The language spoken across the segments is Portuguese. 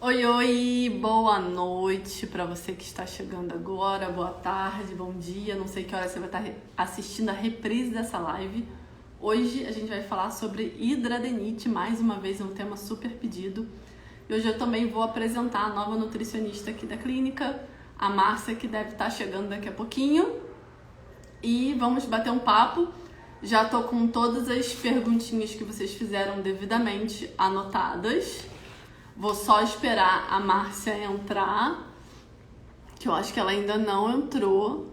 Oi, oi, boa noite para você que está chegando agora, boa tarde, bom dia, não sei que hora você vai estar assistindo a reprise dessa live. Hoje a gente vai falar sobre hidradenite, mais uma vez um tema super pedido. E hoje eu também vou apresentar a nova nutricionista aqui da clínica, a Márcia, que deve estar chegando daqui a pouquinho. E vamos bater um papo. Já tô com todas as perguntinhas que vocês fizeram devidamente anotadas. Vou só esperar a Márcia entrar, que eu acho que ela ainda não entrou.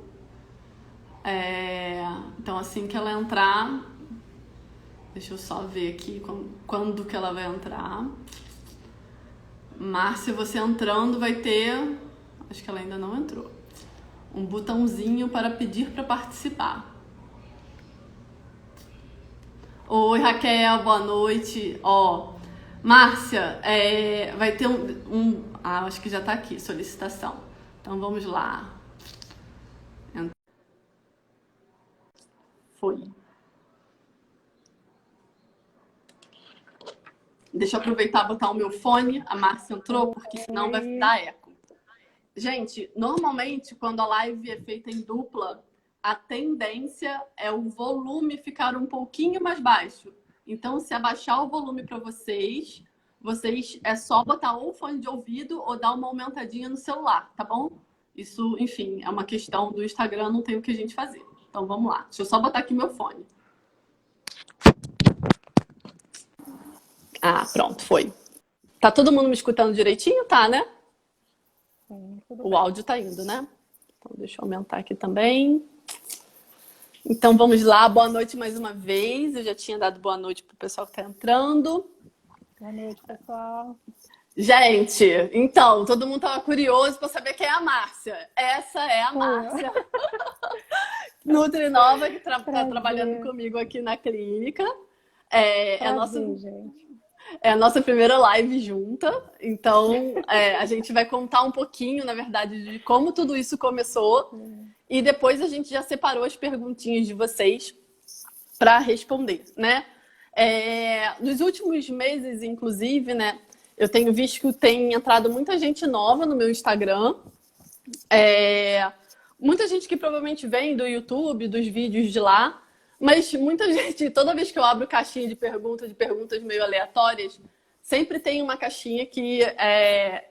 Então assim que ela entrar, deixa eu só ver aqui quando que ela vai entrar. Márcia, você entrando vai ter, acho que ela ainda não entrou, um botãozinho para pedir para participar. Oi, Raquel, boa noite. Márcia, vai ter acho que já tá aqui, solicitação. Então vamos lá. Foi. Deixa eu aproveitar e botar o meu fone. A Márcia entrou, porque senão vai dar eco. Gente, normalmente quando a live é feita em dupla, a tendência é o volume ficar um pouquinho mais baixo. Então, se abaixar o volume para vocês é só botar ou fone de ouvido ou dar uma aumentadinha no celular, tá bom? Isso, enfim, é uma questão do Instagram, não tem o que a gente fazer. Então, vamos lá. Deixa eu só botar aqui meu fone. Pronto, foi. Tá todo mundo me escutando direitinho? Tá, né? O áudio tá indo, né? Então, deixa eu aumentar aqui também. Então, vamos lá. Boa noite mais uma vez. Eu já tinha dado boa noite pro pessoal que tá entrando. Boa noite, pessoal. Gente, então, todo mundo tava curioso para saber quem é a Márcia. Essa é a Márcia. Nutrinova, que tá trabalhando comigo aqui na clínica. É a nossa primeira live junta. Então, a gente vai contar um pouquinho, na verdade, de como tudo isso começou. E depois a gente já separou as perguntinhas de vocês para responder, né? Nos últimos meses, inclusive, né? Eu tenho visto que tem entrado muita gente nova no meu Instagram. Muita gente que provavelmente vem do YouTube, dos vídeos de lá. Mas muita gente, toda vez que eu abro caixinha de perguntas meio aleatórias, sempre tem uma caixinha que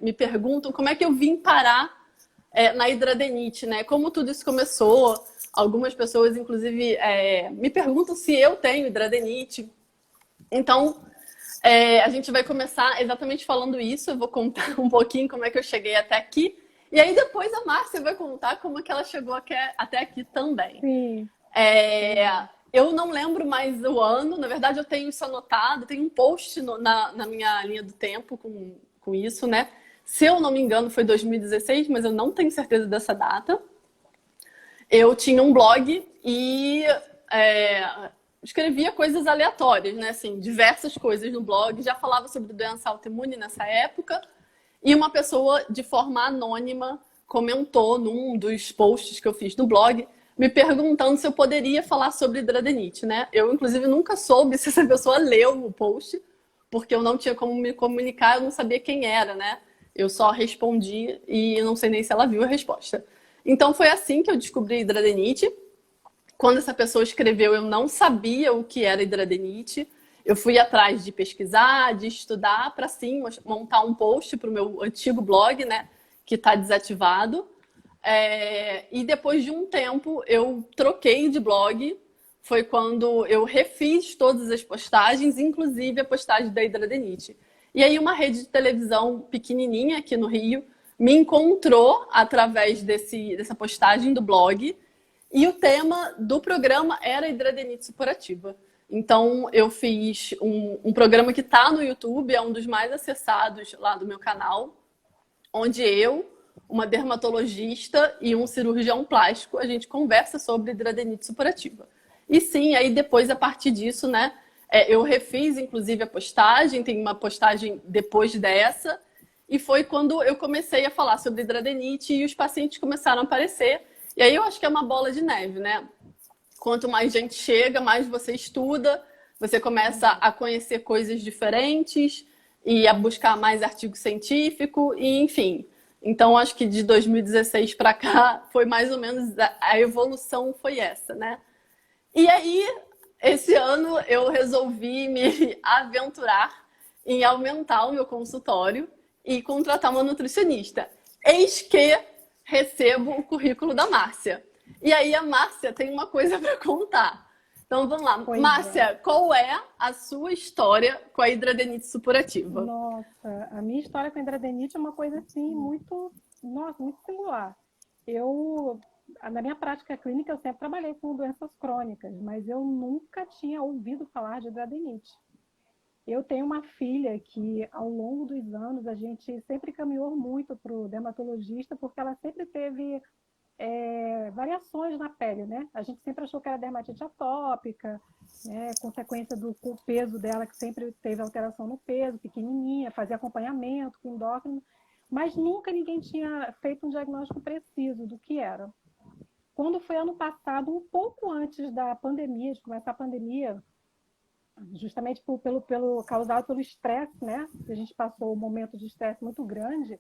me perguntam como é que eu vim parar na hidradenite, né? Como tudo isso começou. Algumas pessoas, inclusive, me perguntam se eu tenho hidradenite. Então, a gente vai começar exatamente falando isso. Eu vou contar um pouquinho como é que eu cheguei até aqui. E aí depois a Márcia vai contar como é que ela chegou até aqui também. Sim. Eu não lembro mais o ano. Na verdade, eu tenho isso anotado. Tem um post na minha linha do tempo com isso, né? Se eu não me engano, foi 2016, mas eu não tenho certeza dessa data. Eu tinha um blog e escrevia coisas aleatórias, né? Assim, diversas coisas no blog. Já falava sobre doença autoimune nessa época. E uma pessoa, de forma anônima, comentou num dos posts que eu fiz no blog, me perguntando se eu poderia falar sobre hidradenite, né? Eu, inclusive, nunca soube se essa pessoa leu o post, porque eu não tinha como me comunicar, eu não sabia quem era, né? Eu só respondi e não sei nem se ela viu a resposta. Então, foi assim que eu descobri hidradenite. Quando essa pessoa escreveu, eu não sabia o que era hidradenite. Eu fui atrás de pesquisar, de estudar, para sim montar um post para o meu antigo blog, né? Que está desativado. E depois de um tempo, eu troquei de blog. Foi quando eu refiz todas as postagens, inclusive a postagem da hidradenite. E aí uma rede de televisão pequenininha aqui no Rio me encontrou através dessa postagem do blog. E o tema do programa era hidradenite supurativa. Então, eu fiz um programa que está no YouTube, é um dos mais acessados lá do meu canal, onde eu, uma dermatologista e um cirurgião plástico, a gente conversa sobre hidradenite supurativa. E sim, aí depois, a partir disso, né, eu refiz, inclusive, a postagem, tem uma postagem depois dessa, e foi quando eu comecei a falar sobre hidradenite e os pacientes começaram a aparecer. E aí eu acho que é uma bola de neve, né? Quanto mais gente chega, mais você estuda, você começa a conhecer coisas diferentes, e a buscar mais artigo científico, e enfim. Então, acho que de 2016 para cá foi mais ou menos a evolução foi essa, né? E aí, esse ano eu resolvi me aventurar em aumentar o meu consultório e contratar uma nutricionista. Eis que recebo o currículo da Márcia. E aí a Márcia tem uma coisa para contar. Então vamos lá. Pois Márcia, é. qual é a sua história com a hidradenite supurativa? Nossa, a minha história com a hidradeniite é uma coisa assim muito, nossa, muito singular. Eu, na minha prática clínica, eu sempre trabalhei com doenças crônicas, mas eu nunca tinha ouvido falar de hidradeniite. Eu tenho uma filha que, ao longo dos anos, a gente sempre caminhou muito para o dermatologista, porque ela sempre teve variações na pele, né? A gente sempre achou que era dermatite atópica, né? Consequência do peso dela, que sempre teve alteração no peso, pequenininha, fazia acompanhamento com endócrino, mas nunca ninguém tinha feito um diagnóstico preciso do que era. Quando foi ano passado, um pouco antes da pandemia, de começar a pandemia, justamente pelo causado pelo estresse, né? A gente passou um momento de estresse muito grande.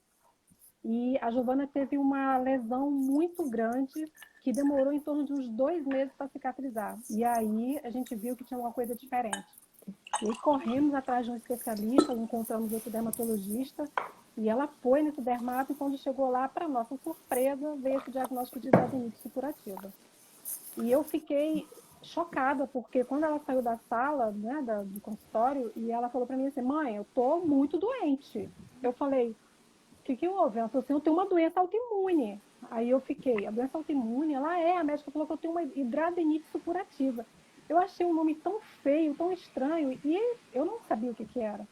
E a Giovana teve uma lesão muito grande que demorou em torno de uns 2 meses para cicatrizar. E aí a gente viu que tinha alguma coisa diferente. E aí corremos atrás de um especialista, encontramos outro dermatologista, e ela foi nesse dermato e quando chegou lá, para nossa surpresa, veio esse diagnóstico de hidradeniite supurativa. E eu fiquei chocada, porque quando ela saiu da sala, né, do consultório, e ela falou para mim assim, mãe, eu tô muito doente. Eu falei, que houve? Ela falou assim, eu tenho uma doença autoimune. Aí eu fiquei, a doença autoimune, a médica falou que eu tenho uma hidradeniite supurativa. Eu achei um nome tão feio, tão estranho, e eu não sabia o que era.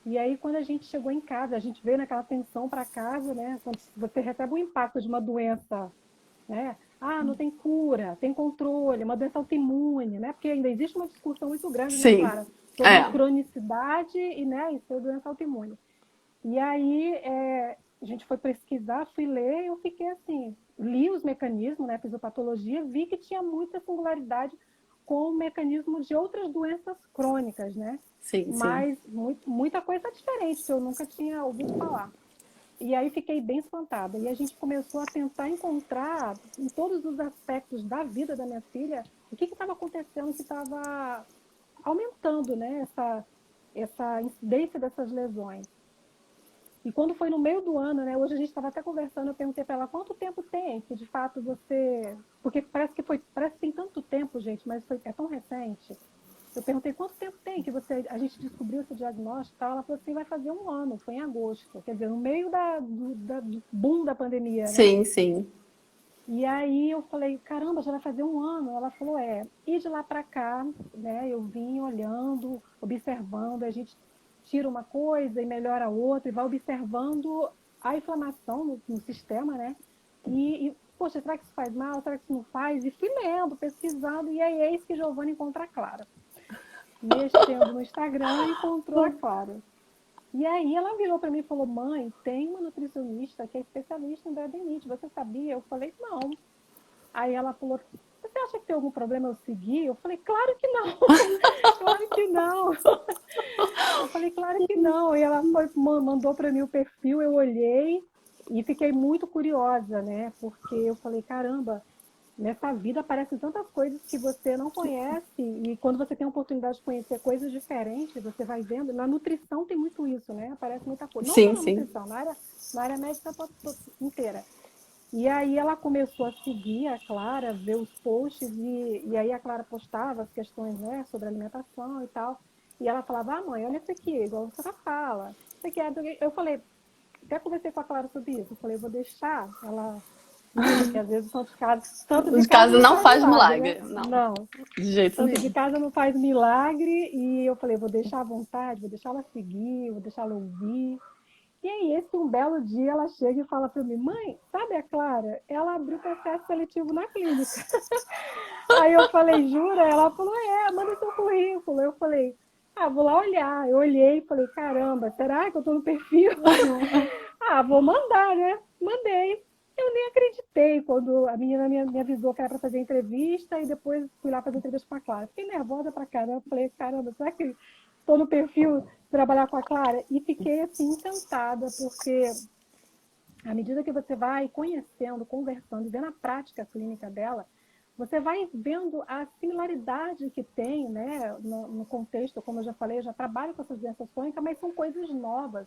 E aí, quando a gente chegou em casa, a gente veio naquela tensão para casa, né? Quando você recebe o impacto de uma doença, né? Ah, não tem cura, tem controle, uma doença autoimune, né? Porque ainda existe uma discussão muito grande, né, Sim, Clara? Sobre é. cronicidade e ser doença autoimune. E aí a gente foi pesquisar, fui ler, eu fiquei assim, li os mecanismos, né, fisiopatologia, vi que tinha muita singularidade com o mecanismo de outras doenças crônicas, né? Sim, sim. Mas muita coisa diferente que eu nunca tinha ouvido falar. E aí fiquei bem espantada. E a gente começou a tentar encontrar em todos os aspectos da vida da minha filha o que estava acontecendo que estava aumentando, né, essa incidência dessas lesões. E quando foi no meio do ano, né? Hoje a gente estava até conversando, eu perguntei para ela quanto tempo tem que de fato você. Porque parece que tem tanto tempo, gente, mas é tão recente. Eu perguntei quanto tempo tem que a gente descobriu esse diagnóstico e tal. Ela falou assim, vai fazer um ano, foi em agosto. Quer dizer, no meio do boom da pandemia, né? Sim, sim. E aí eu falei, caramba, já vai fazer um ano. Ela falou, e de lá para cá, né? Eu vim olhando, observando, a gente tira uma coisa e melhora a outra, e vai observando a inflamação no sistema, né? Poxa, será que isso faz mal? Será que isso não faz? E fui lendo, pesquisando, e aí é isso que Giovana encontra a Clara. Mexendo no Instagram, encontrou a Clara. E aí ela virou para mim e falou, mãe, tem uma nutricionista que é especialista em hidradeniite, você sabia? Eu falei, não. Aí ela falou, você acha que tem algum problema eu seguir? Eu falei, claro que não, claro que não. Eu falei, claro que não. E ela mandou para mim o perfil, eu olhei e fiquei muito curiosa, né? Porque eu falei, caramba, nessa vida aparecem tantas coisas que você não conhece e quando você tem a oportunidade de conhecer coisas diferentes, você vai vendo. Na nutrição tem muito isso, né? Aparece muita coisa. Não só Sim, na sim. nutrição, na área médica inteira. E aí ela começou a seguir a Clara, ver os posts, e aí a Clara postava as questões, né, sobre alimentação e tal. E ela falava, mãe, olha isso aqui, igual você fala. Isso aqui eu falei, até conversei com a Clara sobre isso. Eu falei, vou deixar ela ir, porque às vezes tanto de Os casa casos não não faz faz milagre, né? milagre. Não, Não. de jeito Tanto de nenhum. casa não faz milagre. E eu falei, vou deixar à vontade, vou deixar ela seguir, vou deixar ela ouvir. E aí, um belo dia, ela chega e fala para mim, mãe, sabe a Clara? Ela abriu processo seletivo na clínica. Aí eu falei, jura? Ela falou, manda seu currículo. Eu falei, vou lá olhar. Eu olhei e falei, caramba, será que eu tô no perfil? Vou mandar, né? Mandei. Eu nem acreditei quando a menina me avisou que era para fazer entrevista e depois fui lá fazer entrevista com a Clara. Fiquei nervosa pra caramba. Falei, caramba, será que tô no perfil trabalhar com a Clara e fiquei assim encantada, porque à medida que você vai conhecendo, conversando, vendo a prática clínica dela, você vai vendo a similaridade que tem, né, no contexto, como eu já falei, eu já trabalho com essas doenças crônicas, mas são coisas novas.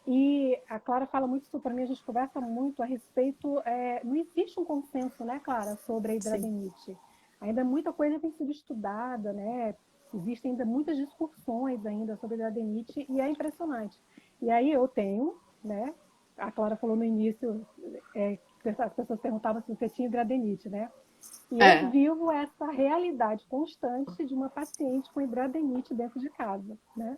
E a Clara fala muito isso para mim, a gente conversa muito a respeito, não existe um consenso, né, Clara, sobre a Sim. hidradenite. Ainda muita coisa tem sido estudada, né, existem ainda muitas discussões ainda sobre a hidradenite e é impressionante. E aí eu tenho, né, a Clara falou no início, as pessoas perguntavam se você tinha hidradenite, né? E eu vivo essa realidade constante de uma paciente com hidradenite dentro de casa, né?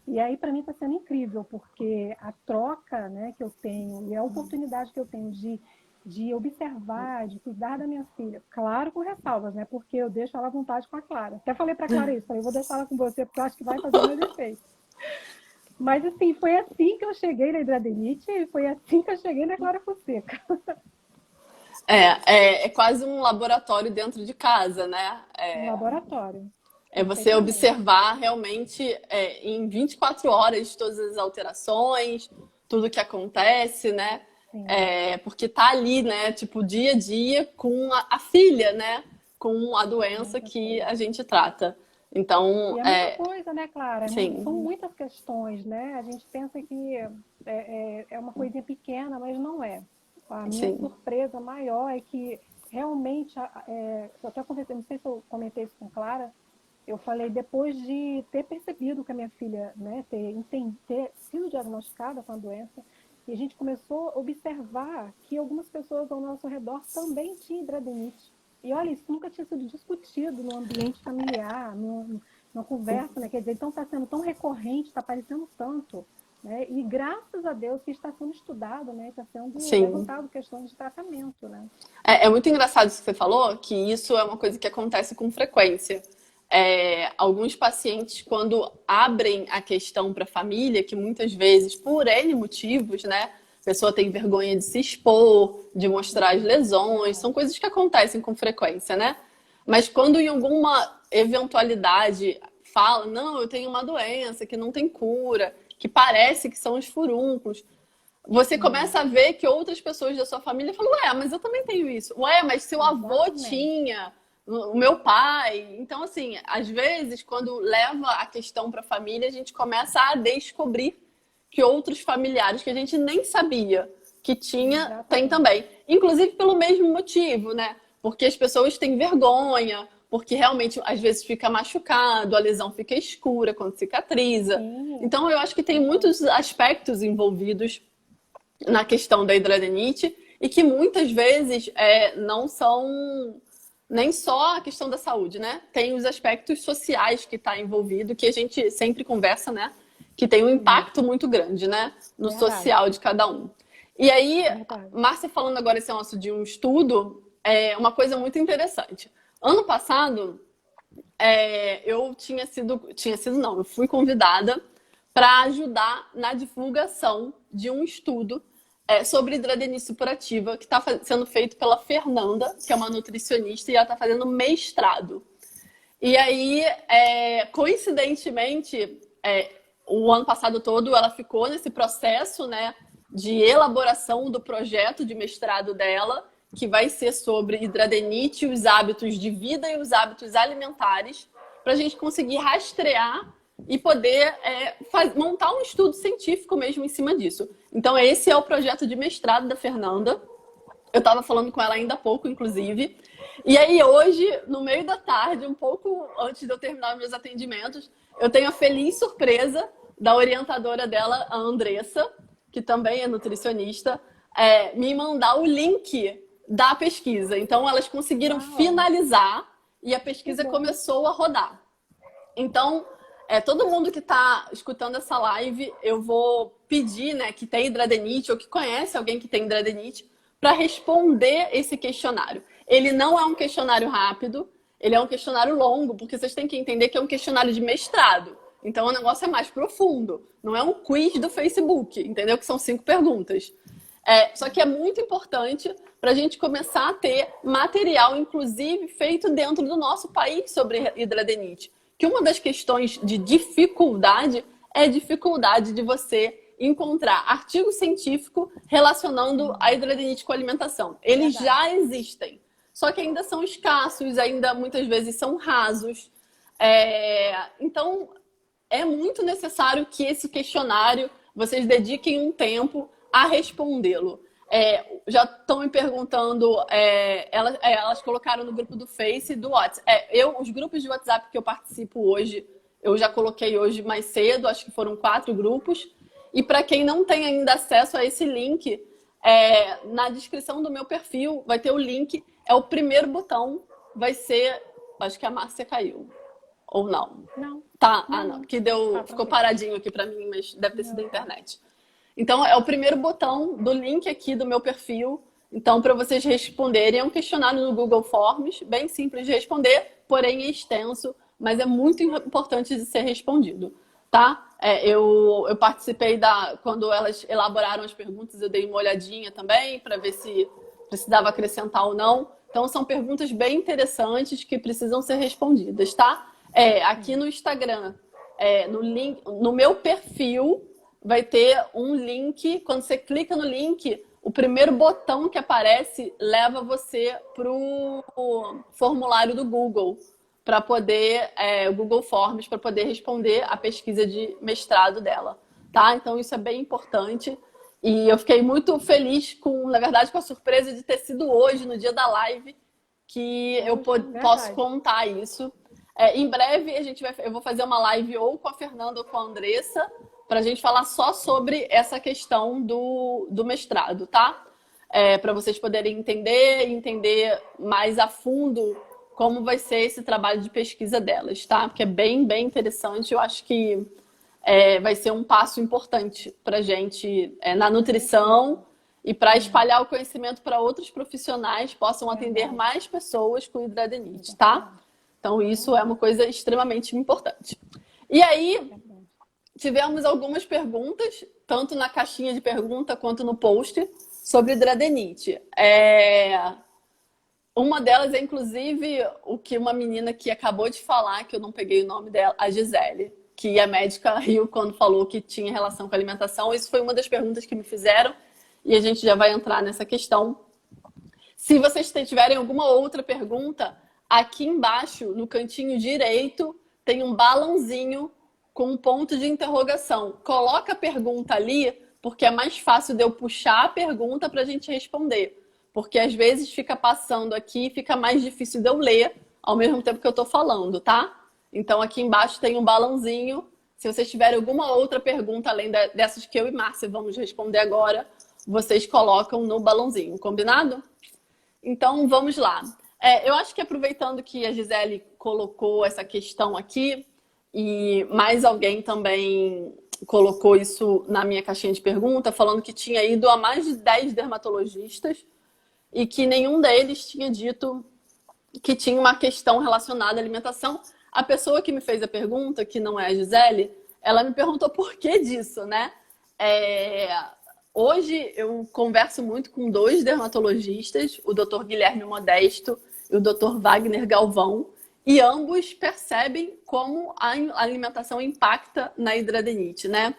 E aí, para mim, está sendo incrível, porque a troca, né, que eu tenho e a oportunidade que eu tenho de observar, de cuidar da minha filha, claro, com ressalvas, né? Porque eu deixo ela à vontade com a Clara. Até falei para a Clara isso, falei, vou deixar ela com você, porque eu acho que vai fazer mais efeito. Mas, assim, foi assim que eu cheguei na hidradenite e foi assim que eu cheguei na Clara Fonseca. É quase um laboratório dentro de casa, né? Um laboratório. É você observar realmente em 24 horas todas as alterações, tudo que acontece, né? Porque tá ali, né? Tipo, dia a dia com a filha, né? Com a doença que a gente trata. Então, e é muita coisa, né, Clara? Sim. São muitas questões, né? A gente pensa que é uma coisinha pequena, mas não é. A minha surpresa maior é que realmente, eu até conversei, não sei se eu comentei isso com Clara, eu falei depois de ter percebido que a minha filha, né, ter sido diagnosticada com a doença, e a gente começou a observar que algumas pessoas ao nosso redor também tinham hidradenite. E olha, isso nunca tinha sido discutido no ambiente familiar, numa conversa, né? Quer dizer, então está sendo tão recorrente, está aparecendo tanto. Né? E graças a Deus que está sendo estudado, né? Está sendo levantado questões de tratamento, né? É muito engraçado isso que você falou, que isso é uma coisa que acontece com frequência. Alguns pacientes, quando abrem a questão para a família, que muitas vezes, por N motivos, né? A pessoa tem vergonha de se expor, de mostrar as lesões, são coisas que acontecem com frequência, né? Mas quando em alguma eventualidade fala, não, eu tenho uma doença que não tem cura, que parece que são os furúnculos, você começa a ver que outras pessoas da sua família falam, mas eu também tenho isso. Mas seu avô tinha, o meu pai. Então, assim, às vezes, quando leva a questão para a família, a gente começa a descobrir que outros familiares que a gente nem sabia que tinha, tem também. Inclusive pelo mesmo motivo, né? Porque as pessoas têm vergonha, porque realmente às vezes fica machucado, a lesão fica escura quando cicatriza. Então eu acho que tem muitos aspectos envolvidos na questão da hidradenite e que muitas vezes não são nem só a questão da saúde, né? Tem os aspectos sociais que está envolvido, que a gente sempre conversa, né? Que tem um impacto muito grande, né? No social de cada um. E aí, Márcia falando agora esse negócio de um estudo, é uma coisa muito interessante. Ano passado, eu eu fui convidada para ajudar na divulgação de um estudo sobre hidradenite supurativa que está sendo feito pela Fernanda, que é uma nutricionista, e ela está fazendo mestrado. E aí, coincidentemente, o ano passado todo ela ficou nesse processo, né, de elaboração do projeto de mestrado dela, que vai ser sobre hidradenite, os hábitos de vida e os hábitos alimentares, para a gente conseguir rastrear e poder montar um estudo científico mesmo em cima disso. Então, esse é o projeto de mestrado da Fernanda. Eu estava falando com ela ainda há pouco, inclusive. E aí, hoje, no meio da tarde, um pouco antes de eu terminar meus atendimentos, eu tenho a feliz surpresa da orientadora dela, a Andressa, que também é nutricionista, me mandar o link da pesquisa. Então, elas conseguiram finalizar e a pesquisa começou a rodar. Então, todo mundo que está escutando essa live, eu vou pedir, né, que tem hidradenite ou que conhece alguém que tem hidradenite, para responder esse questionário. Ele não é um questionário rápido, ele é um questionário longo, porque vocês têm que entender que é um questionário de mestrado. Então, o negócio é mais profundo. Não é um quiz do Facebook, entendeu? Que são 5 perguntas. Só que é muito importante para a gente começar a ter material, inclusive, feito dentro do nosso país sobre hidradenite. que uma das questões de dificuldade é a dificuldade de você encontrar artigo científico relacionando a hidroadenite com a alimentação. Eles já existem, só que ainda são escassos, ainda muitas vezes são rasos. Então, é muito necessário que esse questionário vocês dediquem um tempo a respondê-lo. Já estão me perguntando, elas colocaram no grupo do Face e do WhatsApp. Os grupos de WhatsApp que eu participo hoje, eu já coloquei hoje mais cedo, acho que foram 4 grupos. E para quem não tem ainda acesso a esse link, na descrição do meu perfil vai ter o link, é o primeiro botão, vai ser, acho que a Márcia caiu, ou não? Não. Tá, não, que ficou paradinho aqui para mim, mas deve ter sido a internet. Então, é o primeiro botão do link aqui do meu perfil. Então, para vocês responderem, é um questionário no Google Forms, bem simples de responder, porém é extenso, mas é muito importante de ser respondido, tá? Eu participei quando elas elaboraram as perguntas, eu dei uma olhadinha também para ver se precisava acrescentar ou não. Então, são perguntas bem interessantes que precisam ser respondidas, tá? Aqui no Instagram, no meu perfil, vai ter um link. Quando você clica no link, o primeiro botão que aparece leva você para o formulário do Google, para poder, o Google Forms, para poder responder a pesquisa de mestrado dela, tá? Então, isso é bem importante. E eu fiquei muito feliz, na verdade, com a surpresa de ter sido hoje, no dia da live, que eu posso contar isso. Em breve, eu vou fazer uma live ou com a Fernanda ou com a Andressa, para a gente falar só sobre essa questão do mestrado, tá? Para vocês poderem entender mais a fundo como vai ser esse trabalho de pesquisa delas, tá? Porque é bem, bem interessante. Eu acho que vai ser um passo importante para a gente na nutrição e para espalhar o conhecimento para outros profissionais possam atender mais pessoas com hidroadenite, tá? Então, isso é uma coisa extremamente importante. E aí, tivemos algumas perguntas, tanto na caixinha de pergunta quanto no post, sobre hidroadenite. Uma delas é, inclusive, o que uma menina que acabou de falar, que eu não peguei o nome dela, a Gisele, que a médica riu quando falou que tinha relação com a alimentação. Isso foi uma das perguntas que me fizeram e a gente já vai entrar nessa questão. Se vocês tiverem alguma outra pergunta, aqui embaixo, no cantinho direito, tem um balãozinho com um ponto de interrogação. Coloca a pergunta ali, porque é mais fácil de eu puxar a pergunta para a gente responder. Porque às vezes fica passando aqui, fica mais difícil de eu ler ao mesmo tempo que eu estou falando, tá? Então aqui embaixo tem um balãozinho. Se vocês tiverem alguma outra pergunta, além dessas que eu e Márcia vamos responder agora, vocês colocam no balãozinho, combinado? Então vamos lá. Eu acho que aproveitando que a Gisele colocou essa questão aqui, e mais alguém também colocou isso na minha caixinha de pergunta, falando que tinha ido a mais de 10 dermatologistas e que nenhum deles tinha dito que tinha uma questão relacionada à alimentação. A pessoa que me fez a pergunta, que não é a Gisele, ela me perguntou por que disso, né? Hoje eu converso muito com 2 dermatologistas, o Dr. Guilherme Modesto e o Dr. Wagner Galvão, e ambos percebem como a alimentação impacta na hidroadenite, né?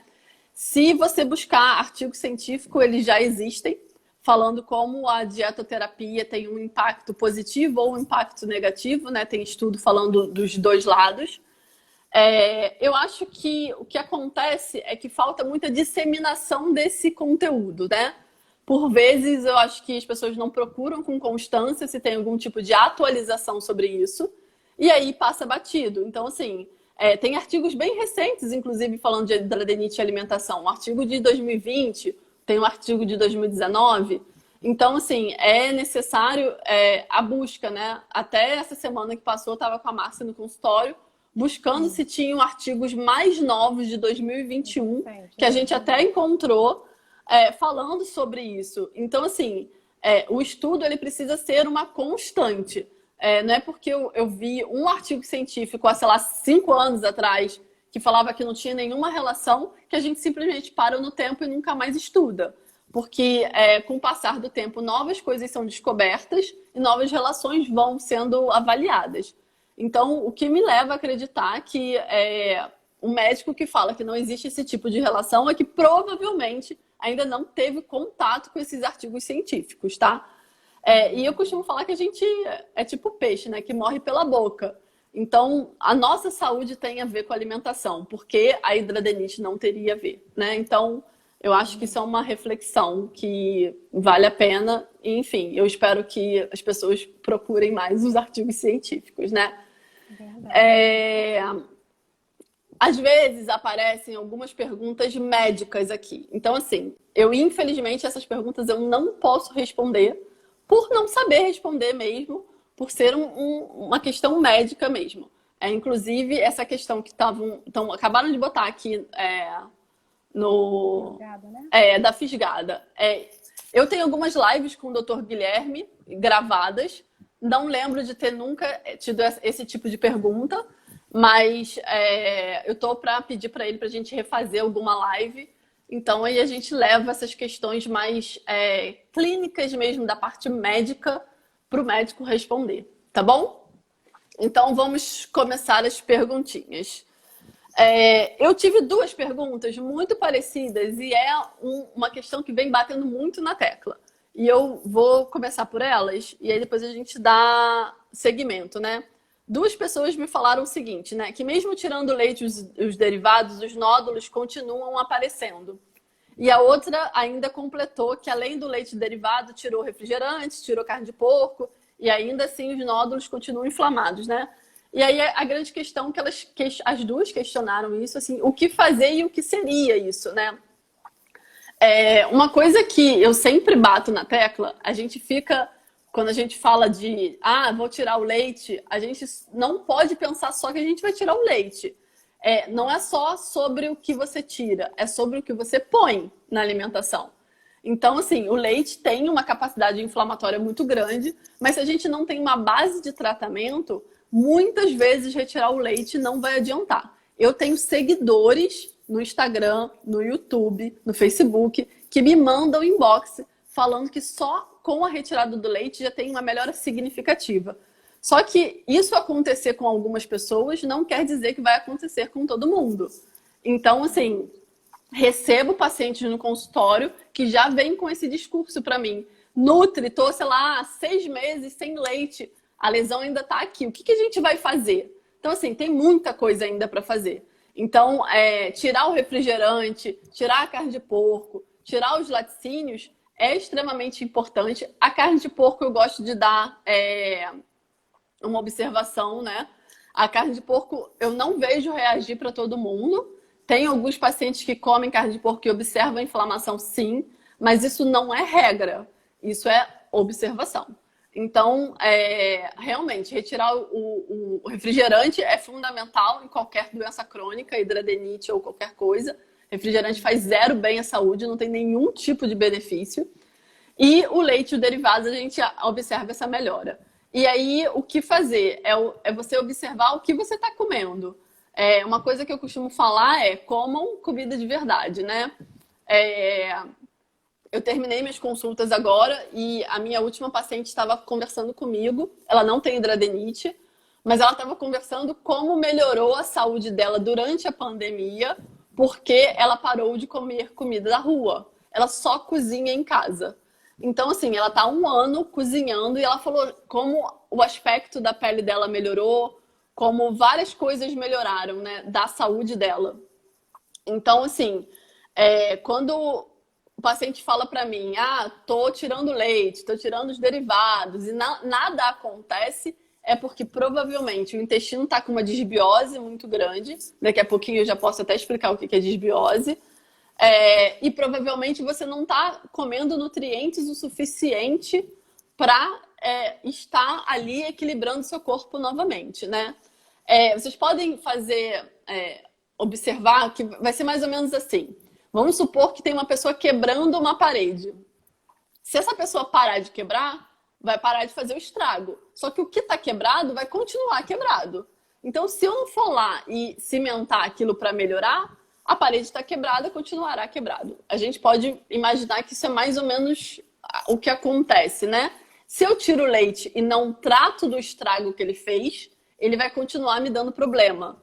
Se você buscar artigo científico, eles já existem, falando como a dietoterapia tem um impacto positivo ou um impacto negativo, né? Tem estudo falando dos 2 lados. Eu acho que o que acontece é que falta muita disseminação desse conteúdo, né? Por vezes, eu acho que as pessoas não procuram com constância se tem algum tipo de atualização sobre isso, e aí passa batido. Então, assim, tem artigos bem recentes, inclusive, falando de hidroadenite e alimentação. Um artigo de 2020, tem um artigo de 2019. Então, assim, é necessário a busca, né? Até essa semana que passou, eu estava com a Márcia no consultório, buscando se tinham artigos mais novos de 2021, que a gente até encontrou, falando sobre isso. Então, assim, o estudo ele precisa ser uma constante. Não é porque eu vi um artigo científico há, sei lá, 5 anos atrás que falava que não tinha nenhuma relação, que a gente simplesmente para no tempo e nunca mais estuda. Porque com o passar do tempo, novas coisas são descobertas e novas relações vão sendo avaliadas. Então, o que me leva a acreditar que o médico que fala que não existe esse tipo de relação é que provavelmente ainda não teve contato com esses artigos científicos, tá? E eu costumo falar que a gente é tipo peixe, né? Que morre pela boca. Então, a nossa saúde tem a ver com a alimentação, porque a hidradenite não teria a ver, né? Então, eu acho que isso é uma reflexão que vale a pena. E, enfim, eu espero que as pessoas procurem mais os artigos científicos, né? Às vezes aparecem algumas perguntas médicas aqui. Então, assim, infelizmente, essas perguntas eu não posso responder por não saber responder mesmo, por ser uma questão médica mesmo. Inclusive, essa questão que acabaram de botar aqui Fisgada, né? da fisgada. Eu tenho algumas lives com o Dr. Guilherme gravadas. Não lembro de ter nunca tido esse tipo de pergunta, mas eu tô para pedir para ele para a gente refazer alguma live. Então aí a gente leva essas questões mais clínicas mesmo da parte médica para o médico responder, tá bom? Então vamos começar as perguntinhas. Eu tive duas perguntas muito parecidas e uma questão que vem batendo muito na tecla. E eu vou começar por elas e aí depois a gente dá seguimento, né? Duas pessoas me falaram o seguinte, né? Que mesmo tirando o leite e os derivados, os nódulos continuam aparecendo. E a outra ainda completou que além do leite derivado, tirou refrigerante, tirou carne de porco e ainda assim os nódulos continuam inflamados, né? E aí a grande questão que as duas questionaram isso, assim, o que fazer e o que seria isso, né? Uma coisa que eu sempre bato na tecla, quando a gente fala de, vou tirar o leite, a gente não pode pensar só que a gente vai tirar o leite. Não é só sobre o que você tira, é sobre o que você põe na alimentação. Então, assim, o leite tem uma capacidade inflamatória muito grande, mas se a gente não tem uma base de tratamento, muitas vezes retirar o leite não vai adiantar. Eu tenho seguidores no Instagram, no YouTube, no Facebook, que me mandam inbox falando que só com a retirada do leite já tem uma melhora significativa. Só que isso acontecer com algumas pessoas não quer dizer que vai acontecer com todo mundo. Então, assim, recebo pacientes no consultório que já vêm com esse discurso para mim. Nutri, tô, sei lá, 6 meses sem leite. A lesão ainda está aqui. O que a gente vai fazer? Então, assim, tem muita coisa ainda para fazer. Então, tirar o refrigerante, tirar a carne de porco, tirar os laticínios é extremamente importante. A carne de porco eu gosto de dar uma observação, né? A carne de porco eu não vejo reagir para todo mundo. Tem alguns pacientes que comem carne de porco e observam a inflamação, sim, mas isso não é regra. Isso é observação. Então, realmente, retirar o refrigerante é fundamental em qualquer doença crônica, hidradenite ou qualquer coisa. Refrigerante faz zero bem à saúde, não tem nenhum tipo de benefício. E o leite e o derivado, a gente observa essa melhora. E aí, o que fazer? É você observar o que você está comendo. Uma coisa que eu costumo falar é comam comida de verdade, né? Eu terminei minhas consultas agora e a minha última paciente estava conversando comigo. Ela não tem hidradenite, mas ela estava conversando como melhorou a saúde dela durante a pandemia, porque ela parou de comer comida da rua. Ela só cozinha em casa. Então, assim, ela está há 1 ano cozinhando e ela falou como o aspecto da pele dela melhorou, como várias coisas melhoraram, né, da saúde dela. Então, assim, quando o paciente fala para mim, tô tirando leite, tô tirando os derivados e nada acontece, é porque provavelmente o intestino está com uma disbiose muito grande. Daqui a pouquinho eu já posso até explicar o que é disbiose. E provavelmente você não está comendo nutrientes o suficiente para estar ali equilibrando seu corpo novamente, né? Vocês podem observar que vai ser mais ou menos assim. Vamos supor que tem uma pessoa quebrando uma parede. Se essa pessoa parar de quebrar, vai parar de fazer o estrago. Só que o que está quebrado vai continuar quebrado. Então, se eu não for lá e cimentar aquilo para melhorar, a parede está quebrada, continuará quebrado. A gente pode imaginar que isso é mais ou menos o que acontece, né? Se eu tiro o leite e não trato do estrago que ele fez, ele vai continuar me dando problema.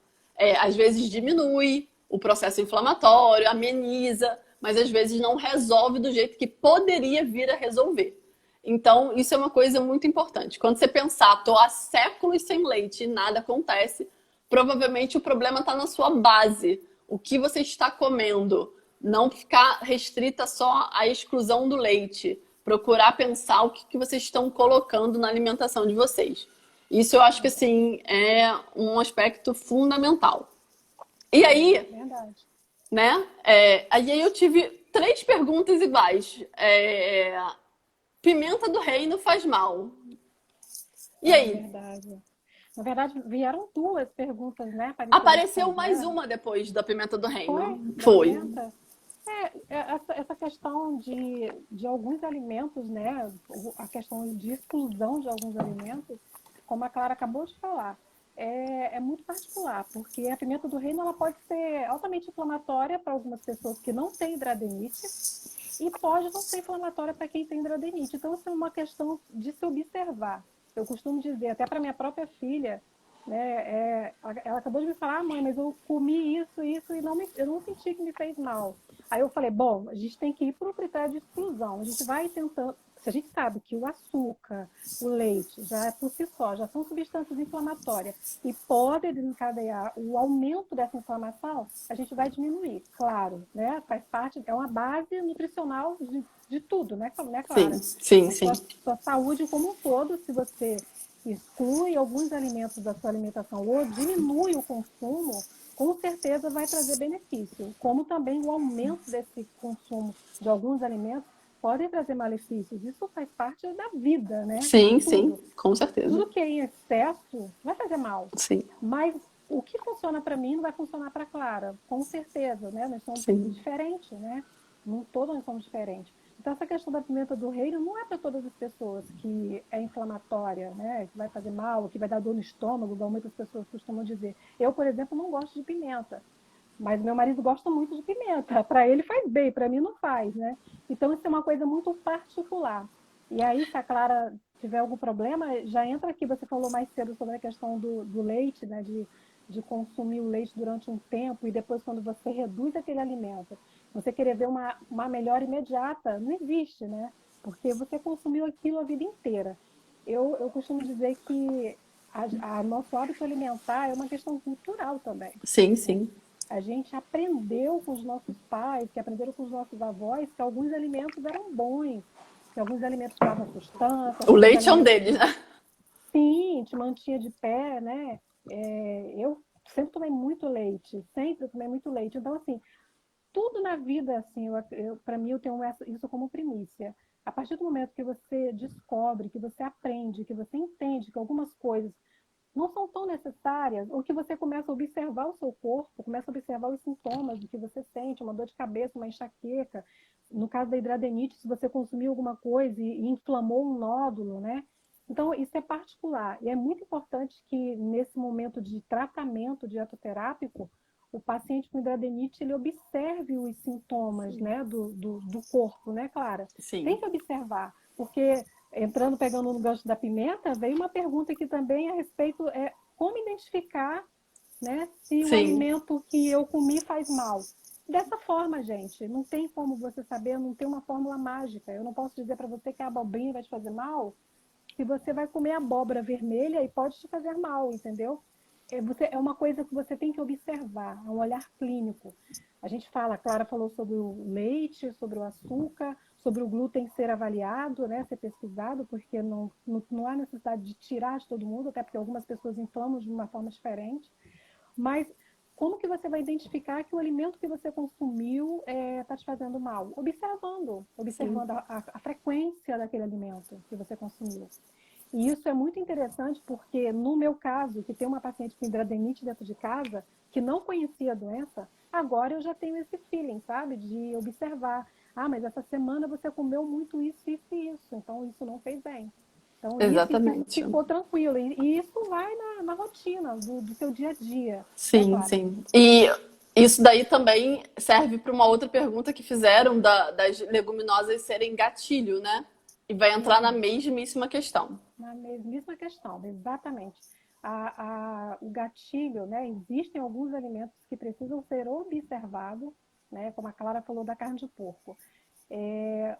Às vezes diminui o processo inflamatório, ameniza, mas às vezes não resolve do jeito que poderia vir a resolver. Então, isso é uma coisa muito importante. Quando você pensar, tô há séculos sem leite e nada acontece, provavelmente o problema está na sua base. O que você está comendo. Não ficar restrita só à exclusão do leite. Procurar pensar o que vocês estão colocando na alimentação de vocês. Isso eu acho que, assim, é um aspecto fundamental. E aí, Verdade. né? Aí eu tive 3 perguntas iguais. Pimenta do reino faz mal. E aí? Verdade. Na verdade, vieram 2 perguntas, né? Apareceu mais uma depois da pimenta do Foi? reino. Da Foi. pimenta? Essa questão de alguns alimentos, né? A questão de exclusão de alguns alimentos, como a Clara acabou de falar, é muito particular, porque a pimenta do reino ela pode ser altamente inflamatória para algumas pessoas que não têm hidradenites e pode não ser inflamatória para quem tem hidradenites. Então, isso é uma questão de se observar. Eu costumo dizer, até para minha própria filha, né, ela acabou de me falar, mãe, mas eu comi isso e eu não senti que me fez mal. Aí eu falei, bom, a gente tem que ir para o critério de exclusão. A gente vai tentando, se a gente sabe que o açúcar, o leite, já por si só, já são substâncias inflamatórias e podem desencadear o aumento dessa inflamação, a gente vai diminuir, claro, né? Faz parte, é uma base nutricional de tudo, né, Clara? Sim. Sua saúde como um todo, se você exclui alguns alimentos da sua alimentação ou diminui o consumo, com certeza vai trazer benefício. Como também o aumento desse consumo de alguns alimentos podem trazer malefícios. Isso faz parte da vida, né? Sim, com certeza. Tudo que é em excesso vai fazer mal. Sim. Mas o que funciona para mim não vai funcionar para Clara, com certeza, né? Nós somos diferentes, né? Todos nós somos diferentes. Então, essa questão da pimenta do reino não é para todas as pessoas que é inflamatória, né? Que vai fazer mal, que vai dar dor no estômago, como muitas pessoas costumam dizer. Eu, por exemplo, não gosto de pimenta, mas meu marido gosta muito de pimenta. Para ele faz bem, para mim não faz, né? Então, isso é uma coisa muito particular. E aí, se a Clara tiver algum problema, já entra aqui. Você falou mais cedo sobre a questão do leite, né? De consumir o leite durante um tempo e depois, quando você reduz aquele alimento, você querer ver uma melhora imediata, não existe, né? Porque você consumiu aquilo a vida inteira. Eu costumo dizer que nosso hábito alimentar é uma questão cultural também. Sim. A gente aprendeu com os nossos pais, que aprenderam com os nossos avós, que alguns alimentos eram bons, que alguns alimentos davam sustância. O leite é um deles, né? Sim, te mantinha de pé, né? Eu sempre tomei muito leite, sempre tomei muito leite. Então, assim, tudo na vida, assim, para mim, eu tenho isso como primícia. A partir do momento que você descobre, que você aprende, que você entende que algumas coisas não são tão necessárias, ou que você começa a observar o seu corpo, começa a observar os sintomas do que você sente, uma dor de cabeça, uma enxaqueca. No caso da hidradenites, se você consumiu alguma coisa e inflamou um nódulo, né? Então, isso é particular. E é muito importante que, nesse momento de tratamento dietoterápico, o paciente com hidradenites ele observe os sintomas, né, do corpo, né, Clara? Sim. Tem que observar, porque pegando no gancho da pimenta, veio uma pergunta aqui também a respeito como identificar, né, se o alimento que eu comi faz mal. Dessa forma, gente, não tem como você saber, não tem uma fórmula mágica. Eu não posso dizer para você que a abobrinha vai te fazer mal, se você vai comer abóbora vermelha e pode te fazer mal, entendeu? É uma coisa que você tem que observar, é um olhar clínico. A gente fala, a Clara falou sobre o leite, sobre o açúcar, sobre o glúten ser avaliado, né, ser pesquisado, porque não há necessidade de tirar de todo mundo, até porque algumas pessoas inflamam de uma forma diferente. Mas como que você vai identificar que o alimento que você consumiu está te fazendo mal? Observando a frequência daquele alimento que você consumiu. E isso é muito interessante porque, no meu caso, que tem uma paciente com hidradenites dentro de casa, que não conhecia a doença, agora eu já tenho esse feeling, sabe? De observar. Ah, mas essa semana você comeu muito isso, isso e isso. Então, isso não fez bem. Então, Exatamente. Isso ficou tranquilo. E isso vai na rotina do seu dia a dia. Sim, né, sim. E isso daí também serve para uma outra pergunta que fizeram das leguminosas serem gatilho, né? E vai entrar na mesmíssima questão. Na mesmíssima questão, exatamente. o gatilho, né? Existem alguns alimentos que precisam ser observados, né? Como a Clara falou da carne de porco.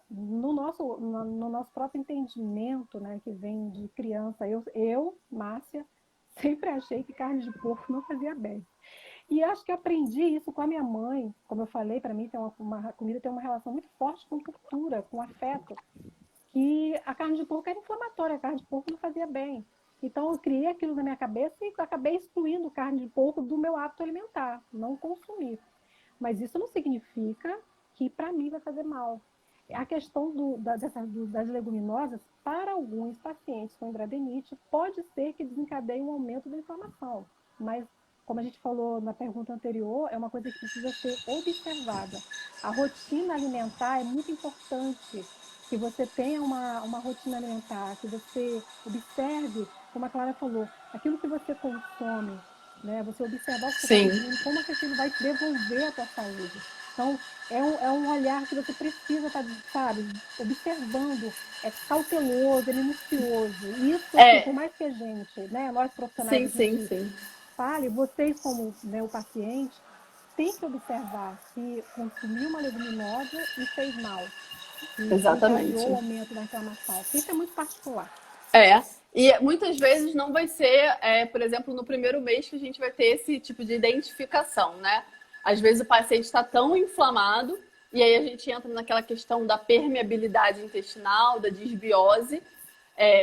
No nosso próprio entendimento, né, que vem de criança, Márcia, sempre achei que carne de porco não fazia bem. E acho que aprendi isso com a minha mãe. Como eu falei, para mim, a comida tem uma relação muito forte com cultura, com afeto. Que a carne de porco era inflamatória, a carne de porco não fazia bem. Então, eu criei aquilo na minha cabeça e acabei excluindo carne de porco do meu hábito alimentar, não consumir. Mas isso não significa que para mim vai fazer mal. A questão das leguminosas, para alguns pacientes com hidradeniite, pode ser que desencadeie um aumento da inflamação. Mas, como a gente falou na pergunta anterior, é uma coisa que precisa ser observada. A rotina alimentar é muito importante, que você tenha uma rotina alimentar, que você observe, como a Clara falou, aquilo que você consome, né? Você observar o que você está consumindo, como é que aquilo vai te devolver a tua saúde. Então, é um olhar que você precisa estar, sabe, observando, é cauteloso, é minucioso. Isso, assim, por mais que a gente, né, nós profissionais, fale, vocês como, né, o paciente, tem que observar se consumir uma leguminosa e fez mal. Exatamente. O aumento da inflamação. Isso é muito particular. E muitas vezes não vai ser, por exemplo, no primeiro mês que a gente vai ter esse tipo de identificação, né? Às vezes o paciente está tão inflamado, e aí a gente entra naquela questão da permeabilidade intestinal, da disbiose.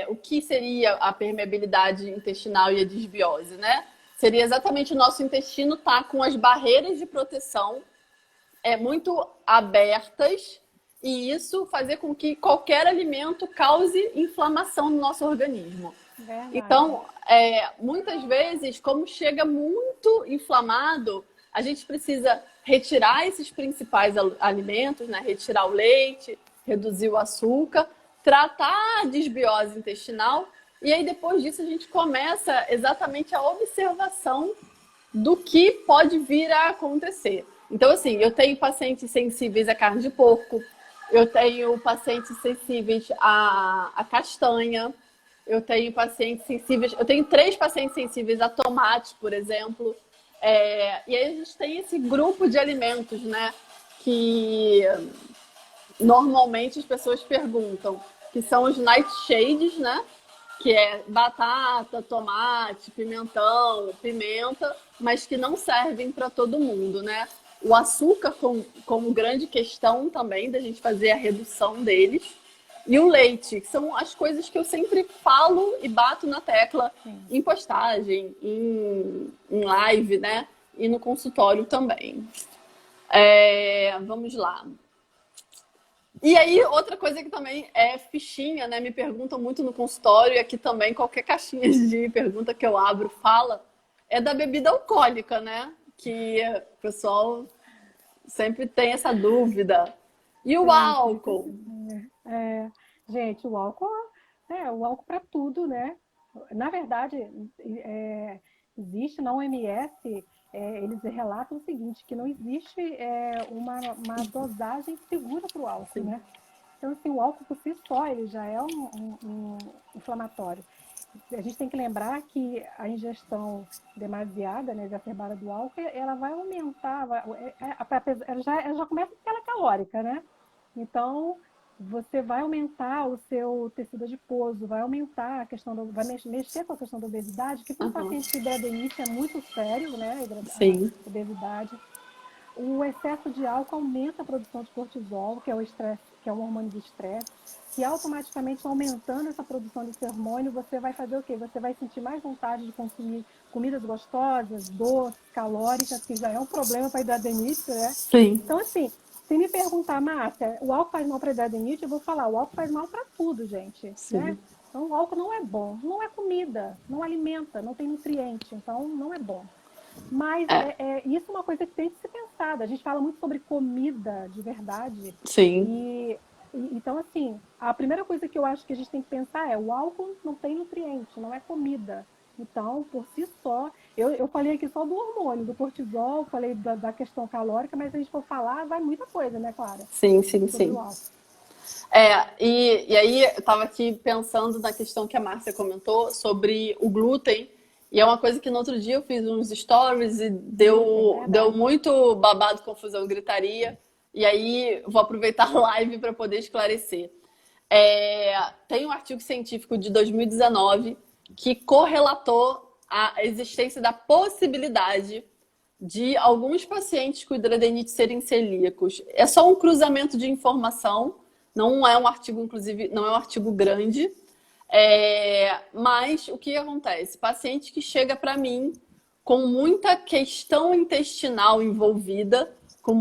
O que seria a permeabilidade intestinal e a disbiose, né? Seria exatamente o nosso intestino estar com as barreiras de proteção muito abertas, e isso fazer com que qualquer alimento cause inflamação no nosso organismo. Verdade. Então, muitas vezes, como chega muito inflamado, a gente precisa retirar esses principais alimentos, né? Retirar o leite, reduzir o açúcar, tratar a disbiose intestinal, e aí depois disso a gente começa exatamente a observação do que pode vir a acontecer. Então, assim, eu tenho pacientes sensíveis à carne de porco, eu tenho pacientes sensíveis à castanha, eu tenho pacientes sensíveis, eu tenho 3 pacientes sensíveis a tomate, por exemplo. E aí a gente tem esse grupo de alimentos, né, que normalmente as pessoas perguntam, que são os nightshades, né, que é batata, tomate, pimentão, pimenta, mas que não servem para todo mundo, né? O açúcar como grande questão também da gente fazer a redução deles. E o leite, que são as coisas que eu sempre falo e bato na tecla em postagem, em live, né? E no consultório também. Vamos lá. E aí, outra coisa que também é fichinha, né? Me perguntam muito no consultório, e aqui também, qualquer caixinha de pergunta que eu abro fala, é da bebida alcoólica, né? Que o pessoal sempre tem essa dúvida. E o álcool? Gente, o álcool para tudo, né? Na verdade, existe na OMS, eles relatam o seguinte, que não existe uma dosagem segura para o álcool, né? Então, assim, o álcool por si só, ele já é um inflamatório. A gente tem que lembrar que a ingestão demasiada, né, exacerbada do álcool, ela vai aumentar, ela já começa porque ela é calórica, né? Então, você vai aumentar o seu tecido adiposo, vai aumentar a questão, vai mexer com a questão da obesidade, que para um paciente de hidradeniite é muito sério, né? A obesidade. O excesso de álcool aumenta a produção de cortisol, que é o estresse, que é o hormônio do estresse, que automaticamente aumentando essa produção desse hormônio, você vai fazer o quê? Você vai sentir mais vontade de consumir comidas gostosas, doces, calóricas, que já é um problema para a hidradeniite, né? Sim. Então, assim, se me perguntar, Márcia, o álcool faz mal para a hidradeniite, eu vou falar, o álcool faz mal para tudo, gente, né? Então, o álcool não é bom, não é comida, não alimenta, não tem nutriente, então não é bom. Mas isso é uma coisa que tem que ser pensada. A gente fala muito sobre comida de verdade. Sim. Então, assim, a primeira coisa que eu acho que a gente tem que pensar é o álcool não tem nutriente, não é comida. Então, por si só, eu falei aqui só do hormônio, do cortisol, falei da questão calórica, mas se a gente for falar, vai muita coisa, né, Clara? Sim. O álcool. E aí eu estava aqui pensando na questão que a Márcia comentou sobre o glúten E é uma coisa que no outro dia eu fiz uns stories e deu muito babado, confusão, gritaria. E aí vou aproveitar a live para poder esclarecer. Tem um artigo científico de 2019 que correlatou a existência da possibilidade de alguns pacientes com hidradenites serem celíacos. É só um cruzamento de informação, não é um artigo, inclusive, não é um artigo grande. Mas o que acontece? Paciente que chega para mim com muita questão intestinal envolvida, com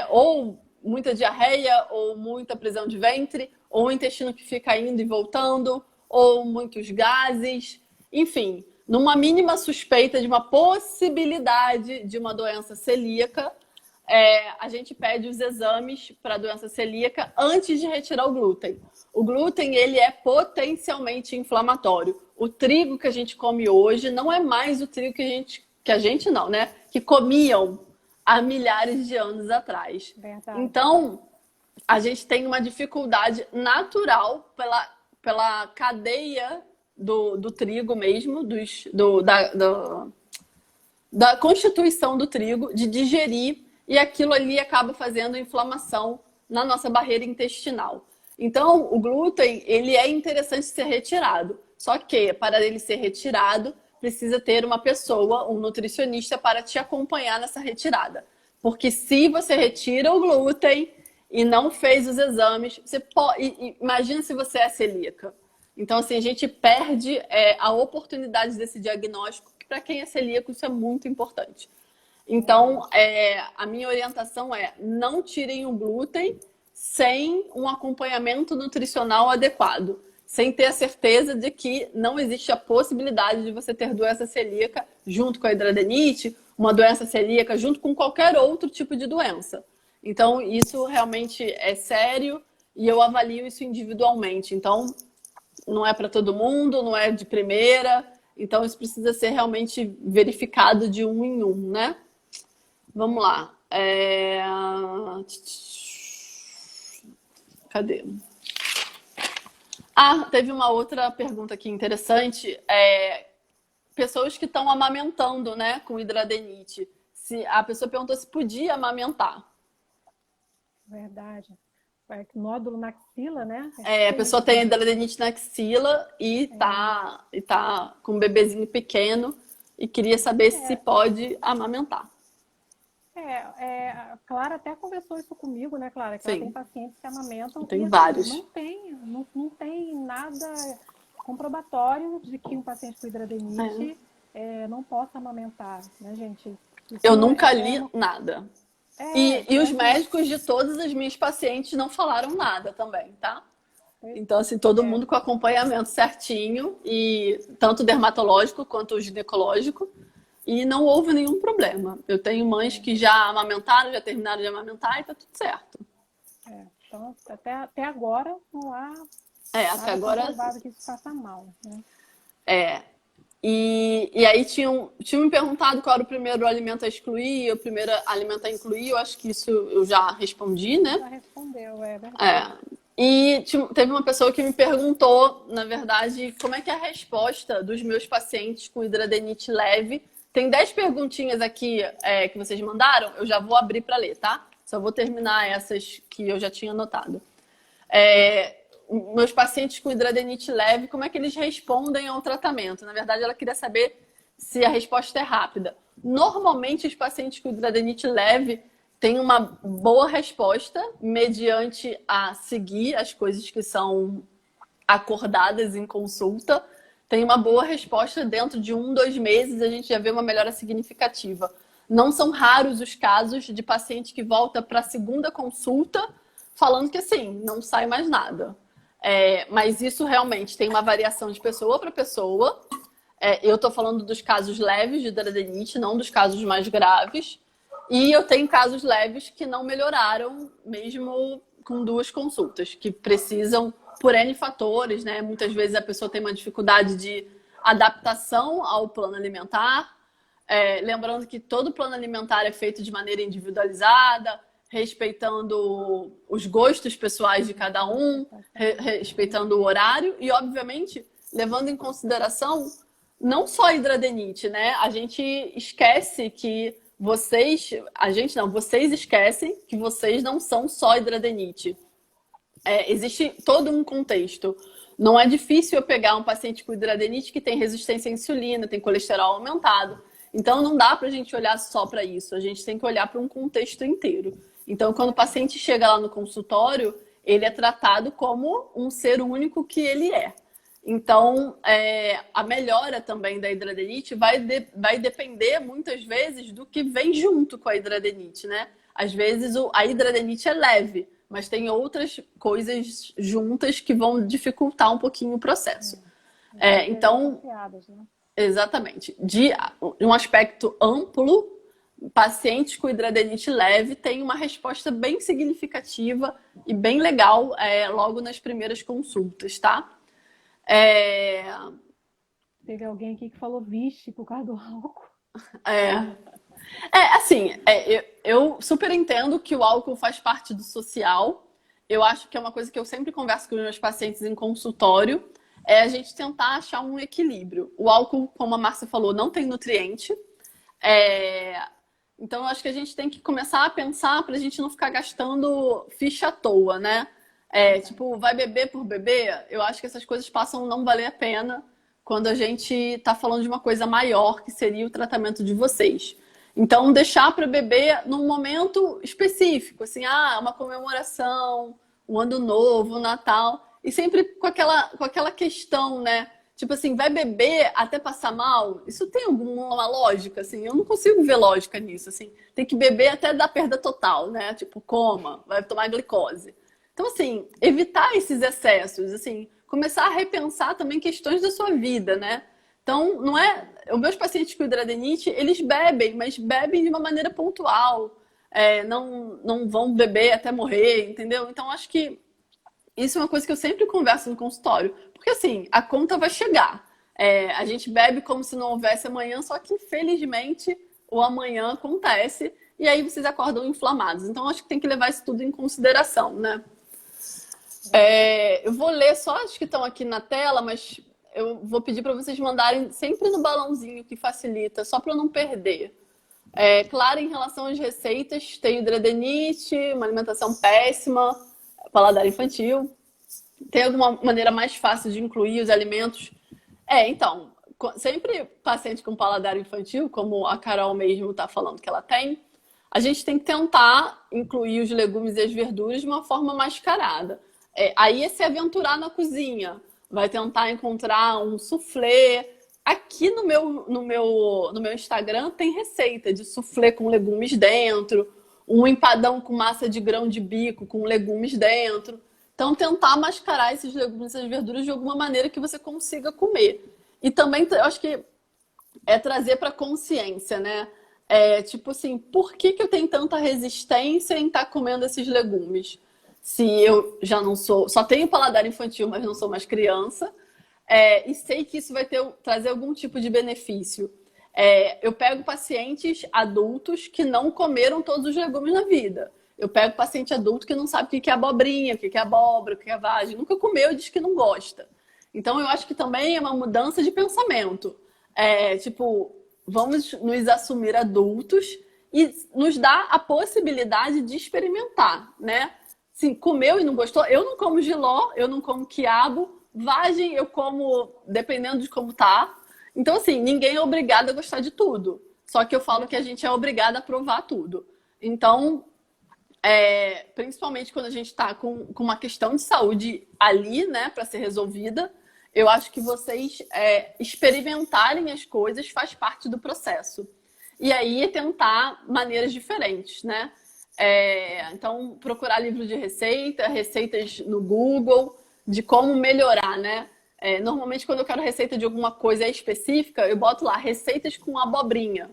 ou muita diarreia, ou muita prisão de ventre, ou o intestino que fica indo e voltando, ou muitos gases, enfim, numa mínima suspeita de uma possibilidade de uma doença celíaca, a gente pede os exames para a doença celíaca antes de retirar o glúten. O glúten, ele é potencialmente inflamatório. O trigo que a gente come hoje não é mais o trigo que a gente não, né? Que comiam há milhares de anos atrás. Verdade. Então, a gente tem uma dificuldade natural pela cadeia do trigo mesmo, da constituição do trigo, de digerir, e aquilo ali acaba fazendo inflamação na nossa barreira intestinal. Então, o glúten, ele é interessante ser retirado. Só que, para ele ser retirado, precisa ter uma pessoa, um nutricionista, para te acompanhar nessa retirada. Porque se você retira o glúten e não fez os exames, você pode... Imagina se você é celíaca. Então, assim, a gente perde a oportunidade desse diagnóstico, que para quem é celíaco isso é muito importante. Então, a minha orientação é não tirem o glúten sem um acompanhamento nutricional adequado, sem ter a certeza de que não existe a possibilidade de você ter doença celíaca junto com a hidradenite, uma doença celíaca junto com qualquer outro tipo de doença. Então, isso realmente é sério e eu avalio isso individualmente. Então, não é para todo mundo, não é de primeira. Então, isso precisa ser realmente verificado de um em um, né? Vamos lá. Cadê? Teve uma outra pergunta aqui interessante. Pessoas que estão amamentando, né, com hidradenite. A pessoa perguntou se podia amamentar. Verdade. Nódulo na axila, né? A pessoa tem hidradenite na axila e tá com um bebezinho pequeno e queria saber se pode amamentar. A Clara até conversou isso comigo, né, Clara? Que ela tem pacientes que amamentam. Tem vários. Não tem nada comprobatório de que um paciente com hidradenite não possa amamentar, né, gente? Eu nunca li nada. E os médicos de todas as minhas pacientes não falaram nada também, tá? Então, assim, todo mundo com acompanhamento certinho, e tanto dermatológico quanto ginecológico, e não houve nenhum problema. Eu tenho mães que já amamentaram, já terminaram de amamentar e tá tudo certo. Então, até agora não há até agora comprovado que isso faça mal, né? E aí tinham me perguntado qual era o primeiro alimento a excluir, o primeiro alimento a incluir. Eu acho que isso eu já respondi, né? Já respondeu, é verdade. E teve uma pessoa que me perguntou, na verdade, como é que é a resposta dos meus pacientes com hidradenite leve. Tem 10 perguntinhas aqui que vocês mandaram, eu já vou abrir para ler, tá? Só vou terminar essas que eu já tinha anotado. Meus pacientes com hidradenite leve, como é que eles respondem ao tratamento? Na verdade, ela queria saber se a resposta é rápida. Normalmente, os pacientes com hidradenite leve têm uma boa resposta mediante a seguir as coisas que são acordadas em consulta. Tem uma boa resposta dentro de 1, 2 meses, a gente já vê uma melhora significativa. Não são raros os casos de paciente que volta para a segunda consulta falando que, assim, não sai mais nada. Mas isso realmente tem uma variação de pessoa para pessoa. Eu estou falando dos casos leves de hidradenite, não dos casos mais graves. E eu tenho casos leves que não melhoraram, mesmo com 2 consultas, que precisam, por N fatores, né? Muitas vezes a pessoa tem uma dificuldade de adaptação ao plano alimentar. Lembrando que todo plano alimentar é feito de maneira individualizada, respeitando os gostos pessoais de cada um, respeitando o horário e, obviamente, levando em consideração não só hidradenite, né? A gente esquece que vocês esquecem que vocês não são só hidradenite. Existe todo um contexto. Não é difícil eu pegar um paciente com hidradenite que tem resistência à insulina, tem colesterol aumentado. Então, não dá para a gente olhar só para isso. A gente tem que olhar para um contexto inteiro. Então, quando o paciente chega lá no consultório, ele é tratado como um ser único que ele é. Então, a melhora também da hidradenite vai depender, muitas vezes, do que vem junto com a hidradenite, né? Às vezes, a hidradenite é leve, mas tem outras coisas juntas que vão dificultar um pouquinho o processo. Então, né? Exatamente. De um aspecto amplo, pacientes com hidradenite leve têm uma resposta bem significativa e bem legal logo nas primeiras consultas, tá? Teve alguém aqui que falou vixe por causa do álcool. Eu super entendo que o álcool faz parte do social. Eu acho que é uma coisa que eu sempre converso com os meus pacientes em consultório, é a gente tentar achar um equilíbrio. O álcool, como a Márcia falou, não tem nutriente. Então, eu acho que a gente tem que começar a pensar para a gente não ficar gastando ficha à toa, né? Tipo, vai beber por beber? Eu acho que essas coisas passam a não valer a pena quando a gente está falando de uma coisa maior, que seria o tratamento de vocês. Então, deixar para beber num momento específico, assim, uma comemoração, um ano novo, um Natal, e sempre com aquela questão, né? Tipo assim, vai beber até passar mal? Isso tem alguma lógica, assim? Eu não consigo ver lógica nisso, assim. Tem que beber até dar perda total, né? Tipo, coma, vai tomar glicose. Então, assim, evitar esses excessos, assim, começar a repensar também questões da sua vida, né? Então, não é... Os meus pacientes com hidradenite, eles bebem, mas bebem de uma maneira pontual. Não vão beber até morrer, entendeu? Então, acho que isso é uma coisa que eu sempre converso no consultório. Porque, assim, a conta vai chegar. A gente bebe como se não houvesse amanhã, só que, felizmente, o amanhã acontece e aí vocês acordam inflamados. Então, acho que tem que levar isso tudo em consideração, né? Eu vou ler só as que estão aqui na tela, mas eu vou pedir para vocês mandarem sempre no balãozinho, que facilita, só para eu não perder. Claro, em relação às receitas, tem hidradenite, uma alimentação péssima, paladar infantil. Tem alguma maneira mais fácil de incluir os alimentos? Então, sempre paciente com paladar infantil, como a Carol mesmo está falando que ela tem, a gente tem que tentar incluir os legumes e as verduras de uma forma mascarada. Aí é se aventurar na cozinha. Vai tentar encontrar um soufflé. Aqui no meu Instagram tem receita de soufflé com legumes dentro, um empadão com massa de grão de bico com legumes dentro. Então, tentar mascarar esses legumes e essas verduras de alguma maneira que você consiga comer. E também, eu acho que trazer para consciência, né? Tipo assim, por que eu tenho tanta resistência em estar comendo esses legumes? Se eu já não sou... Só tenho paladar infantil, mas não sou mais criança. E sei que isso vai trazer algum tipo de benefício. Eu pego pacientes adultos que não comeram todos os legumes na vida. Eu pego paciente adulto que não sabe o que é abobrinha, o que é abóbora, o que é vagem. Nunca comeu e diz que não gosta. Então, eu acho que também é uma mudança de pensamento. Tipo, vamos nos assumir adultos e nos dar a possibilidade de experimentar, né? Sim, comeu e não gostou. Eu não como jiló, eu não como quiabo. Vagem eu como dependendo de como tá. Então, assim, ninguém é obrigado a gostar de tudo. Só que eu falo que a gente é obrigado a provar tudo. Então, principalmente quando a gente está com uma questão de saúde ali, né, para ser resolvida, eu acho que vocês experimentarem as coisas faz parte do processo. E aí tentar maneiras diferentes, né? Então, procurar livro de receita, receitas no Google, de como melhorar, né? Normalmente, quando eu quero receita de alguma coisa específica, eu boto lá, receitas com abobrinha.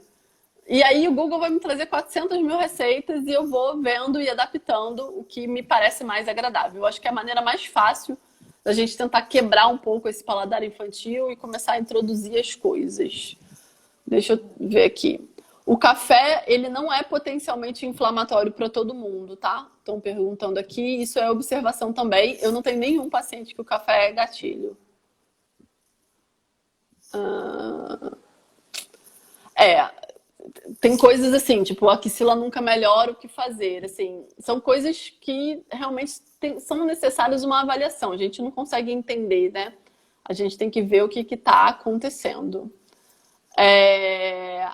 E aí o Google vai me trazer 400 mil receitas e eu vou vendo e adaptando o que me parece mais agradável. Eu acho que é a maneira mais fácil da gente tentar quebrar um pouco esse paladar infantil e começar a introduzir as coisas. Deixa eu ver aqui. O café, ele não é potencialmente inflamatório para todo mundo, tá? Estão perguntando aqui. Isso é observação também. Eu não tenho nenhum paciente que o café é gatilho. Ah, é, tem coisas assim, tipo, a axila nunca melhora o que fazer, assim, são coisas que realmente são necessárias uma avaliação, a gente não consegue entender, né? A gente tem que ver o que está acontecendo.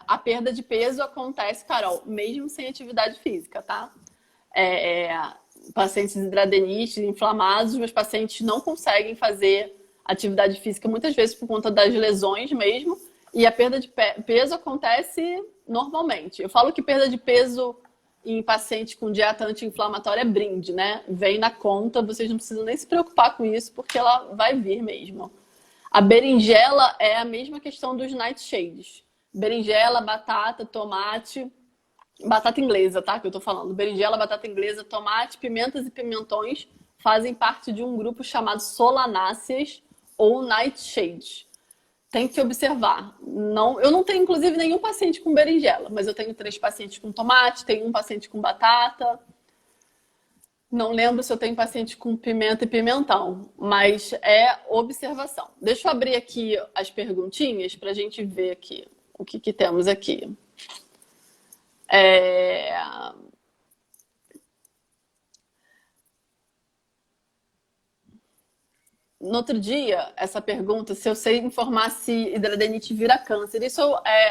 A perda de peso acontece, Carol, mesmo sem atividade física, tá? É, pacientes hidradenites, inflamados, meus pacientes não conseguem fazer atividade física muitas vezes por conta das lesões mesmo, e a perda de peso acontece normalmente. Eu falo que perda de peso em paciente com dieta anti-inflamatória é brinde, né? Vem na conta, vocês não precisam nem se preocupar com isso, porque ela vai vir mesmo. A berinjela é a mesma questão dos nightshades. Berinjela, batata, tomate, batata inglesa, tá? Que eu tô falando. Berinjela, batata inglesa, tomate, pimentas e pimentões fazem parte de um grupo chamado solanáceas ou nightshades. Tem que observar. Não, eu não tenho, inclusive, nenhum paciente com berinjela, mas eu tenho 3 pacientes com tomate, tenho um paciente com batata. Não lembro se eu tenho paciente com pimenta e pimentão, mas é observação. Deixa eu abrir aqui as perguntinhas para a gente ver aqui o que temos aqui. No outro dia, essa pergunta, se eu sei informar se hidradenite vira câncer. Isso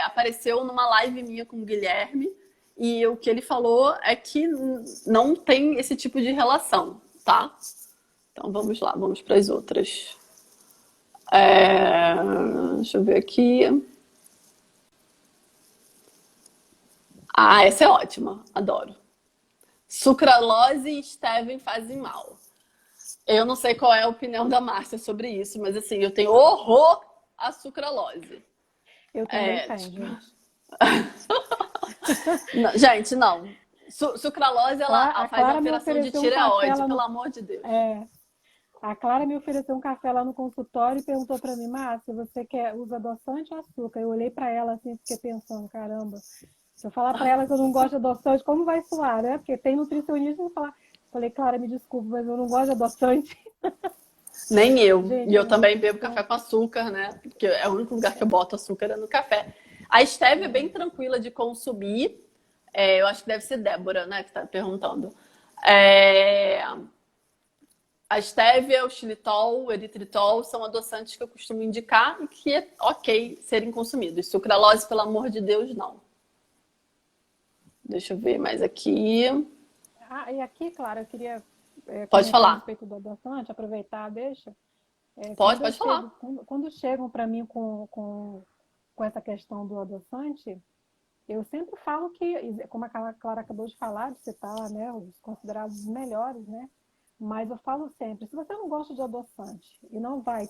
apareceu numa live minha com o Guilherme e o que ele falou é que não tem esse tipo de relação, tá? Então vamos lá, vamos para as outras. Deixa eu ver aqui. Ah, essa é ótima, adoro. Sucralose e Steven fazem mal. Eu não sei qual é a opinião da Márcia sobre isso, mas assim, eu tenho horror à sucralose. Eu também tenho, gente. Não, gente, não. Sucralose, ela faz Clara me alteração de ofereceu tireoide, pelo amor de Deus. A Clara me ofereceu um café lá no consultório e perguntou para mim, Márcia, você usa adoçante ou açúcar? Eu olhei para ela assim e fiquei pensando, caramba, se eu falar para ela que eu não gosto de adoçante, como vai soar, né? Porque tem nutricionista que falar. Falei, Clara, me desculpa, mas eu não gosto de adoçante. Nem eu. Gente, E eu também bebo café com açúcar, né? Porque é o único lugar que eu boto açúcar é no café. A stevia é bem tranquila de consumir. Eu acho que deve ser Débora, né, que está perguntando. A stevia, o xilitol, o eritritol são adoçantes que eu costumo indicar e que é ok serem consumidos. Sucralose, pelo amor de Deus, não. Deixa eu ver mais aqui. E aqui, Clara, eu queria pode falar. A respeito do adoçante, aproveitar, deixa. Pode falar. Quando chegam para mim com essa questão do adoçante, eu sempre falo que, como a Clara acabou de falar, de citar, né, os considerados melhores, né? Mas eu falo sempre, se você não gosta de adoçante e não vai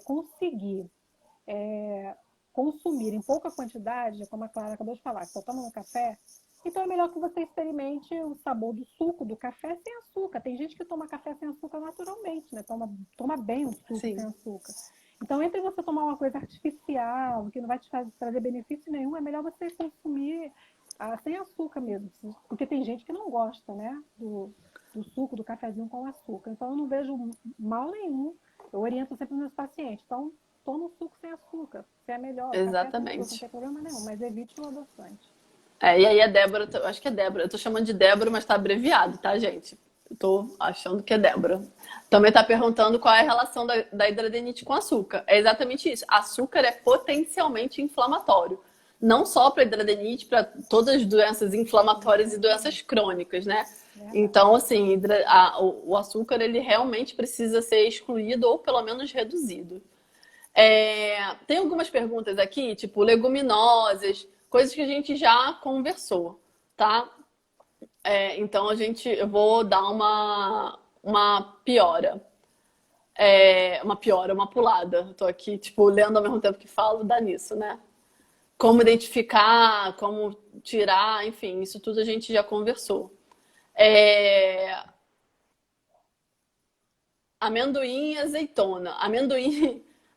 conseguir consumir em pouca quantidade, como a Clara acabou de falar, que só toma um café, então é melhor que você experimente o sabor do suco do café sem açúcar. Tem gente que toma café sem açúcar naturalmente, né? Toma bem o suco sem açúcar. Então, entre você tomar uma coisa artificial, que não vai te trazer benefício nenhum, é melhor você consumir sem açúcar mesmo. Porque tem gente que não gosta, né? Do suco, do cafezinho com açúcar. Então, eu não vejo mal nenhum. Eu oriento sempre os meus pacientes. Então, toma o suco sem açúcar, se é melhor. Exatamente. Café sem açúcar, não tem problema nenhum, mas evite o adoçante. E aí a Débora, acho que é Débora, eu tô chamando de Débora, mas tá abreviado, tá, gente? Eu tô achando que é Débora. Também tá perguntando qual é a relação da hidradenite com açúcar. É exatamente isso. Açúcar é potencialmente inflamatório. Não só para hidradenite, para todas as doenças inflamatórias e doenças crônicas, né? Então, assim, o açúcar, ele realmente precisa ser excluído ou pelo menos reduzido. Tem algumas perguntas aqui, tipo leguminosas, coisas que a gente já conversou, tá? Então eu vou dar uma piora. Uma pulada. Tô aqui, tipo, lendo ao mesmo tempo que falo, dá nisso, né? Como identificar, como tirar, enfim, isso tudo a gente já conversou. Amendoim e azeitona.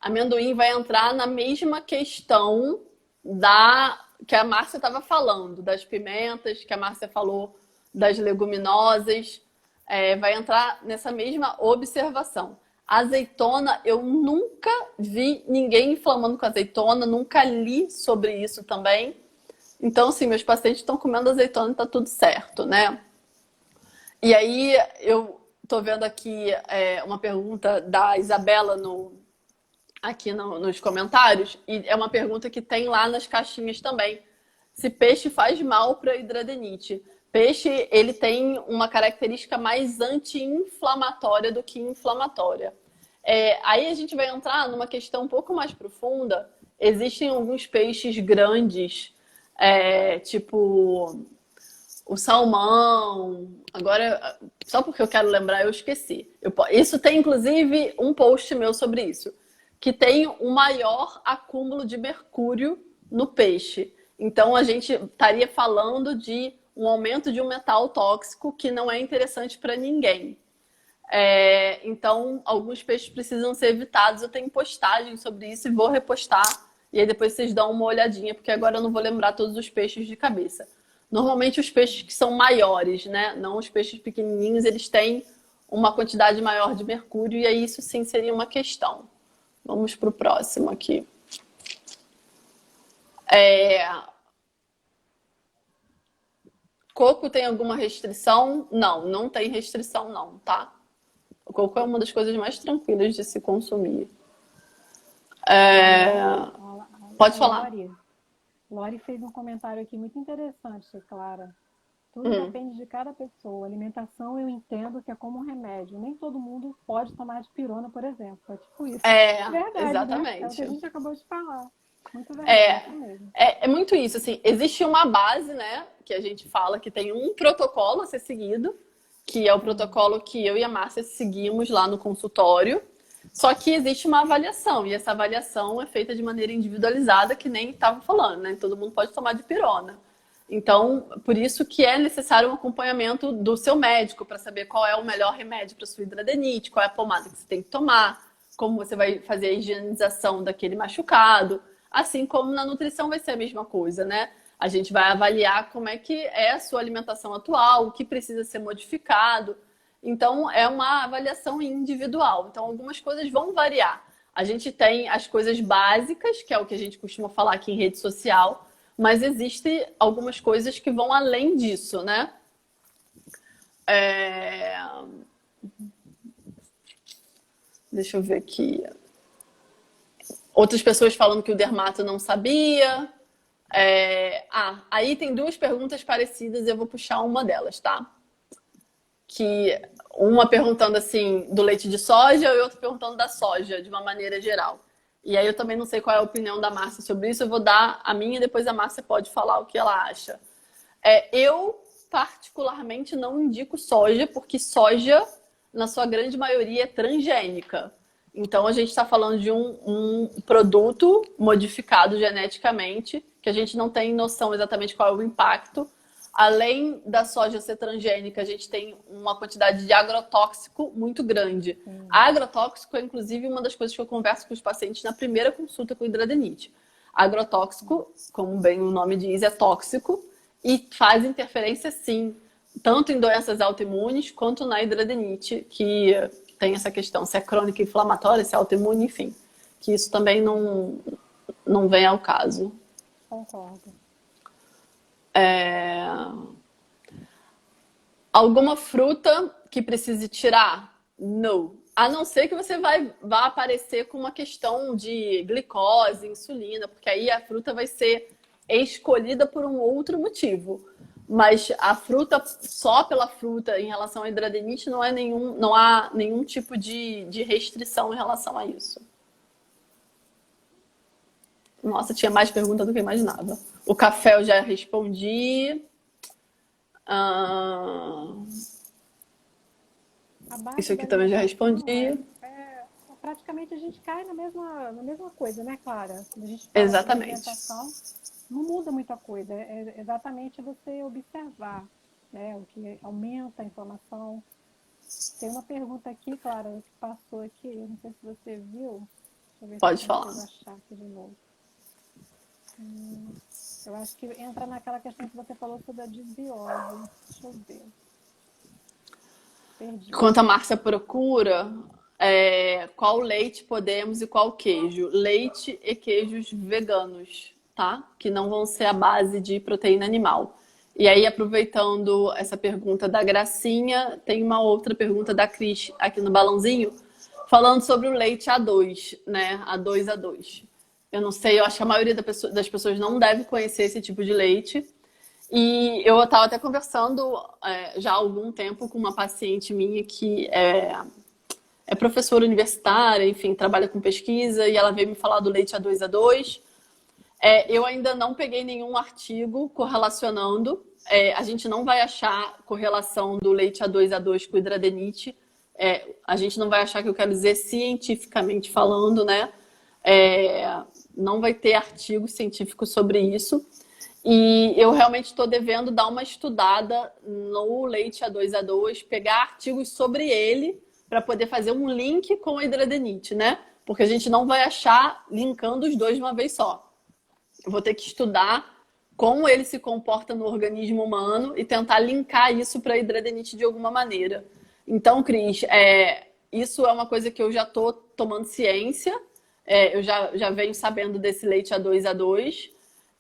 Amendoim vai entrar na mesma questão que a Márcia estava falando, das pimentas, que a Márcia falou das leguminosas. Vai entrar nessa mesma observação. Azeitona, eu nunca vi ninguém inflamando com azeitona, nunca li sobre isso também. Então, assim, meus pacientes estão comendo azeitona e tá tudo certo, né? E aí, eu tô vendo aqui uma pergunta da Isabela aqui nos comentários, e é uma pergunta que tem lá nas caixinhas também. Se peixe faz mal para hidradeniite. Peixe, ele tem uma característica mais anti-inflamatória do que inflamatória. Aí a gente vai entrar numa questão um pouco mais profunda. Existem alguns peixes grandes, tipo o salmão. Agora, só porque eu quero lembrar, eu esqueci. Isso tem, inclusive, um post meu sobre isso. Que tem o maior acúmulo de mercúrio no peixe. Então, a gente estaria falando de um aumento de um metal tóxico que não é interessante para ninguém. Então, alguns peixes precisam ser evitados. Eu tenho postagem sobre isso e vou repostar. E aí depois vocês dão uma olhadinha, porque agora eu não vou lembrar todos os peixes de cabeça. Normalmente os peixes que são maiores, né? Não os peixes pequenininhos, eles têm uma quantidade maior de mercúrio e aí isso sim seria uma questão. Vamos para o próximo aqui. Coco tem alguma restrição? Não, não tem restrição não, tá? O coco é uma das coisas mais tranquilas de se consumir. Pode falar. Lori fez um comentário aqui muito interessante, Clara. Tudo depende de cada pessoa. Alimentação eu entendo que é como um remédio. Nem todo mundo pode tomar dipirona, por exemplo. É tipo isso. Verdade, exatamente. Né? É o que a gente acabou de falar. Muito verdade, mesmo. É muito isso, assim, existe uma base, né, que a gente fala que tem um protocolo a ser seguido, que é o protocolo que eu e a Márcia seguimos lá no consultório, só que existe uma avaliação, e essa avaliação é feita de maneira individualizada, que nem estava falando, né, todo mundo pode tomar dipirona. Então, por isso que é necessário um acompanhamento do seu médico para saber qual é o melhor remédio para sua hidradeniite, qual é a pomada que você tem que tomar, como você vai fazer a higienização daquele machucado. Assim como na nutrição vai ser a mesma coisa, né? A gente vai avaliar como é que é a sua alimentação atual, o que precisa ser modificado. Então, é uma avaliação individual. Então, algumas coisas vão variar. A gente tem as coisas básicas, que é o que a gente costuma falar aqui em rede social, mas existem algumas coisas que vão além disso, né? Deixa eu ver aqui. Outras pessoas falando que o dermato não sabia. Aí tem duas perguntas parecidas, eu vou puxar uma delas, tá? Que uma perguntando assim do leite de soja e outra perguntando da soja, de uma maneira geral. E aí eu também não sei qual é a opinião da Márcia sobre isso, eu vou dar a minha e depois a Márcia pode falar o que ela acha. Eu, particularmente, não indico soja, porque soja, na sua grande maioria, é transgênica. Então, a gente está falando de um produto modificado geneticamente, que a gente não tem noção exatamente qual é o impacto. Além da soja ser transgênica, a gente tem uma quantidade de agrotóxico muito grande. Agrotóxico é, inclusive, uma das coisas que eu converso com os pacientes na primeira consulta com hidradeniite. Agrotóxico, como bem o nome diz, é tóxico e faz interferência, sim, tanto em doenças autoimunes quanto na hidradeniite, que tem essa questão, se é crônica inflamatória, se é autoimune, enfim. Que isso também não vem ao caso. Concordo. Alguma fruta que precise tirar? Não. A não ser que você vá aparecer com uma questão de glicose, insulina, porque aí a fruta vai ser escolhida por um outro motivo. Mas a fruta, só pela fruta, em relação à hidradeniite, não há nenhum tipo de restrição em relação a isso. Nossa, tinha mais pergunta do que eu imaginava. O café eu já respondi. Isso aqui também já respondi. Praticamente a gente cai na mesma coisa, né, Clara? A gente fala Exatamente. de alimentação, não muda muita coisa. É exatamente você observar, né, o que aumenta a inflamação. Tem uma pergunta aqui, Clara, que passou aqui, eu não sei se você viu. Deixa eu ver Pode se eu falar. consigo achar aqui de novo. Eu acho que entra naquela questão que você falou sobre a desbiose. Deixa eu ver. Perdi. Enquanto a Márcia procura, Qual leite podemos e qual queijo? Leite e queijos veganos, tá? Que não vão ser à base de proteína animal. E aí, aproveitando essa pergunta da Gracinha, tem uma outra pergunta da Cris aqui no balãozinho, falando sobre o leite A2, né? A2. Eu não sei, eu acho que a maioria das pessoas não deve conhecer esse tipo de leite. E eu estava até conversando já há algum tempo com uma paciente minha que é professora universitária, enfim, trabalha com pesquisa, e ela veio me falar do leite A2. Eu ainda não peguei nenhum artigo correlacionando. A gente não vai achar correlação do leite A2 com hidradenite. A gente não vai achar, que eu quero dizer cientificamente falando, né? Não vai ter artigo científico sobre isso. E eu realmente estou devendo dar uma estudada no leite A2, pegar artigos sobre ele para poder fazer um link com a hidradenite, né? Porque a gente não vai achar linkando os dois de uma vez só. Eu vou ter que estudar como ele se comporta no organismo humano e tentar linkar isso para a hidradenite de alguma maneira. Então, Cris, isso é uma coisa que eu já estou tomando ciência. Eu já venho sabendo desse leite A2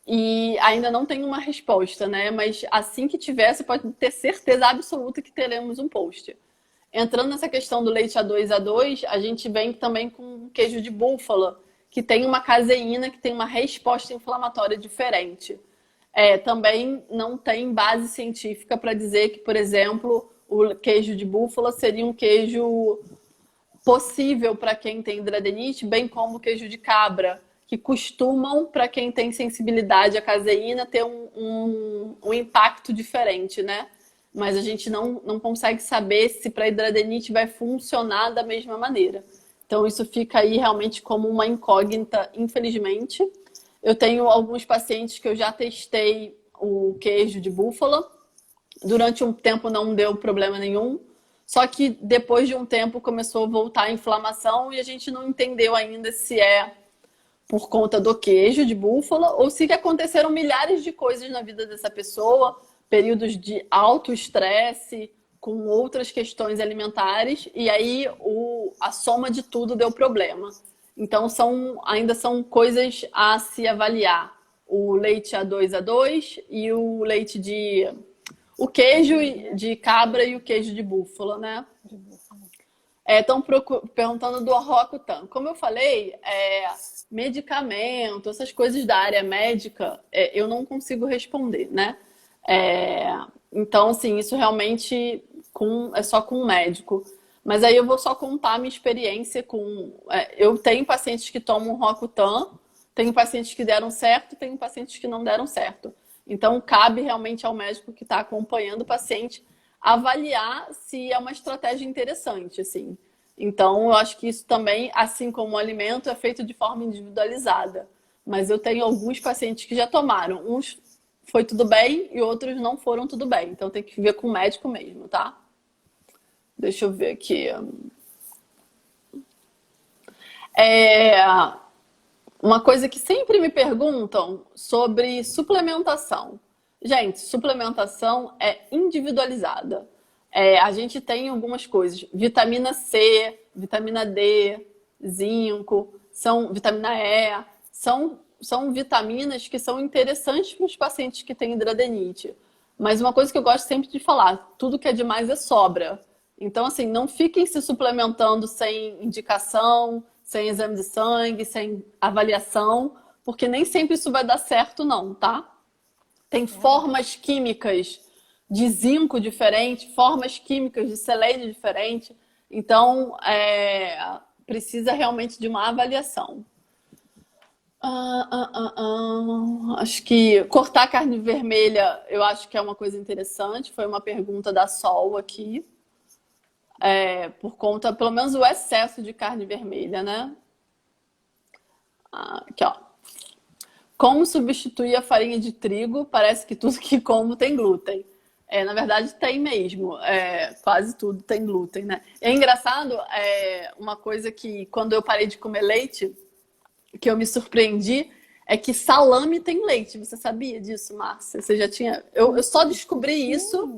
e ainda não tenho uma resposta, né? Mas assim que tiver, você pode ter certeza absoluta que teremos um post. Entrando nessa questão do leite A2, a gente vem também com queijo de búfala, que tem uma caseína, que tem uma resposta inflamatória diferente. Também não tem base científica para dizer que, por exemplo, o queijo de búfala seria um queijo possível para quem tem hidradenite, bem como o queijo de cabra, que costumam, para quem tem sensibilidade à caseína, ter um impacto diferente, né? Mas a gente não consegue saber se para hidradenite vai funcionar da mesma maneira. Então, isso fica aí realmente como uma incógnita, infelizmente. Eu tenho alguns pacientes que eu já testei o queijo de búfala. Durante um tempo não deu problema nenhum. Só que depois de um tempo começou a voltar a inflamação e a gente não entendeu ainda se é por conta do queijo de búfala ou se aconteceram milhares de coisas na vida dessa pessoa, períodos de alto estresse, com outras questões alimentares, e aí a soma de tudo deu problema. Então, ainda são coisas a se avaliar. O leite A2 e o leite o queijo de cabra e o queijo de búfala, né? Estão perguntando do Roacutan. Como eu falei, medicamento, essas coisas da área médica, eu não consigo responder, né? Então, assim, isso realmente é só com o médico. Mas aí eu vou só contar a minha experiência com... eu tenho pacientes que tomam Roacutan, tenho pacientes que deram certo, tenho pacientes que não deram certo. Então, cabe realmente ao médico que está acompanhando o paciente avaliar se é uma estratégia interessante, assim. Então, eu acho que isso também, assim como o alimento, é feito de forma individualizada. Mas eu tenho alguns pacientes que já tomaram. Uns foi tudo bem e outros não foram tudo bem. Então, tem que ver com o médico mesmo, tá? Deixa eu ver aqui. Uma coisa que sempre me perguntam sobre suplementação. Gente, suplementação é individualizada. A gente tem algumas coisas. Vitamina C, vitamina D, zinco, vitamina E. São vitaminas que são interessantes para os pacientes que têm hidradenite. Mas uma coisa que eu gosto sempre de falar, tudo que é demais é sobra. Então, assim, não fiquem se suplementando sem indicação, sem exame de sangue, sem avaliação, porque nem sempre isso vai dar certo, não, tá? Tem formas químicas de zinco diferente, formas químicas de selênio diferente. Então, precisa realmente de uma avaliação. Acho que cortar carne vermelha, eu acho que é uma coisa interessante. Foi uma pergunta da Sol aqui. Por conta, pelo menos, o excesso de carne vermelha, né? Aqui, ó. Como substituir a farinha de trigo? Parece que tudo que como tem glúten. Na verdade, tem mesmo. Quase tudo tem glúten, né? É engraçado, uma coisa que quando eu parei de comer leite, que eu me surpreendi, é que salame tem leite. Você sabia disso, Márcia? Você já tinha... Eu só descobri isso...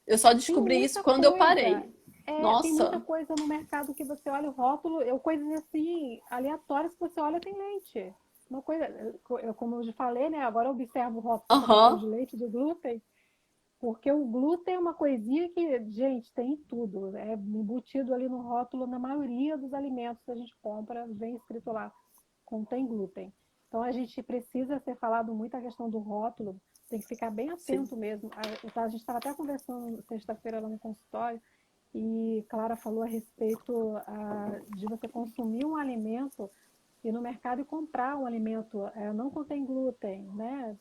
Eu só descobri isso quando eu parei. Tem muita Nossa, coisa no mercado que você olha o rótulo, coisas assim, aleatórias que você olha tem leite. Uma coisa, como eu já falei, né? Agora eu observo o rótulo dessa questão aham, de leite, de glúten, porque o glúten é uma coisinha que, gente, tem em tudo. É embutido ali no rótulo, na maioria dos alimentos que a gente compra, vem escrito lá, contém glúten. Então a gente precisa ser falado muito a questão do rótulo, tem que ficar bem sim, atento mesmo. A gente estava até conversando sexta-feira lá no consultório, e Clara falou a respeito de você consumir um alimento e no mercado e comprar um alimento, não contém glúten, né?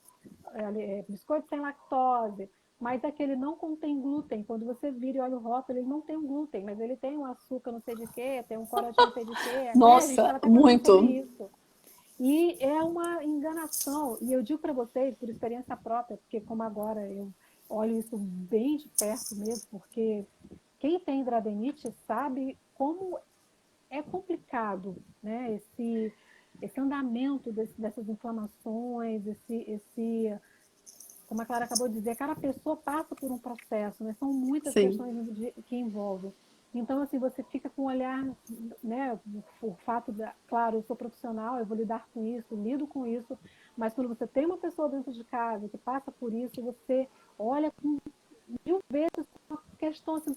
Biscoito sem lactose, mas aquele não contém glúten. Quando você vira e olha o rótulo, ele não tem um glúten, mas ele tem um açúcar não sei de quê, tem um corante não sei de quê, né? A gente estava nossa, até conversando sobre muito, isso. E é uma enganação. E eu digo para vocês, por experiência própria, porque como agora eu olho isso bem de perto mesmo, porque quem tem hidradenites sabe como é complicado, né? Esse andamento dessas inflamações, como a Clara acabou de dizer, cada pessoa passa por um processo, né? São muitas sim, questões que envolvem. Então, assim, você fica com um olhar, né? O fato claro, eu sou profissional, eu vou lidar com isso, lido com isso, mas quando você tem uma pessoa dentro de casa que passa por isso, você olha com mil vezes uma questão assim,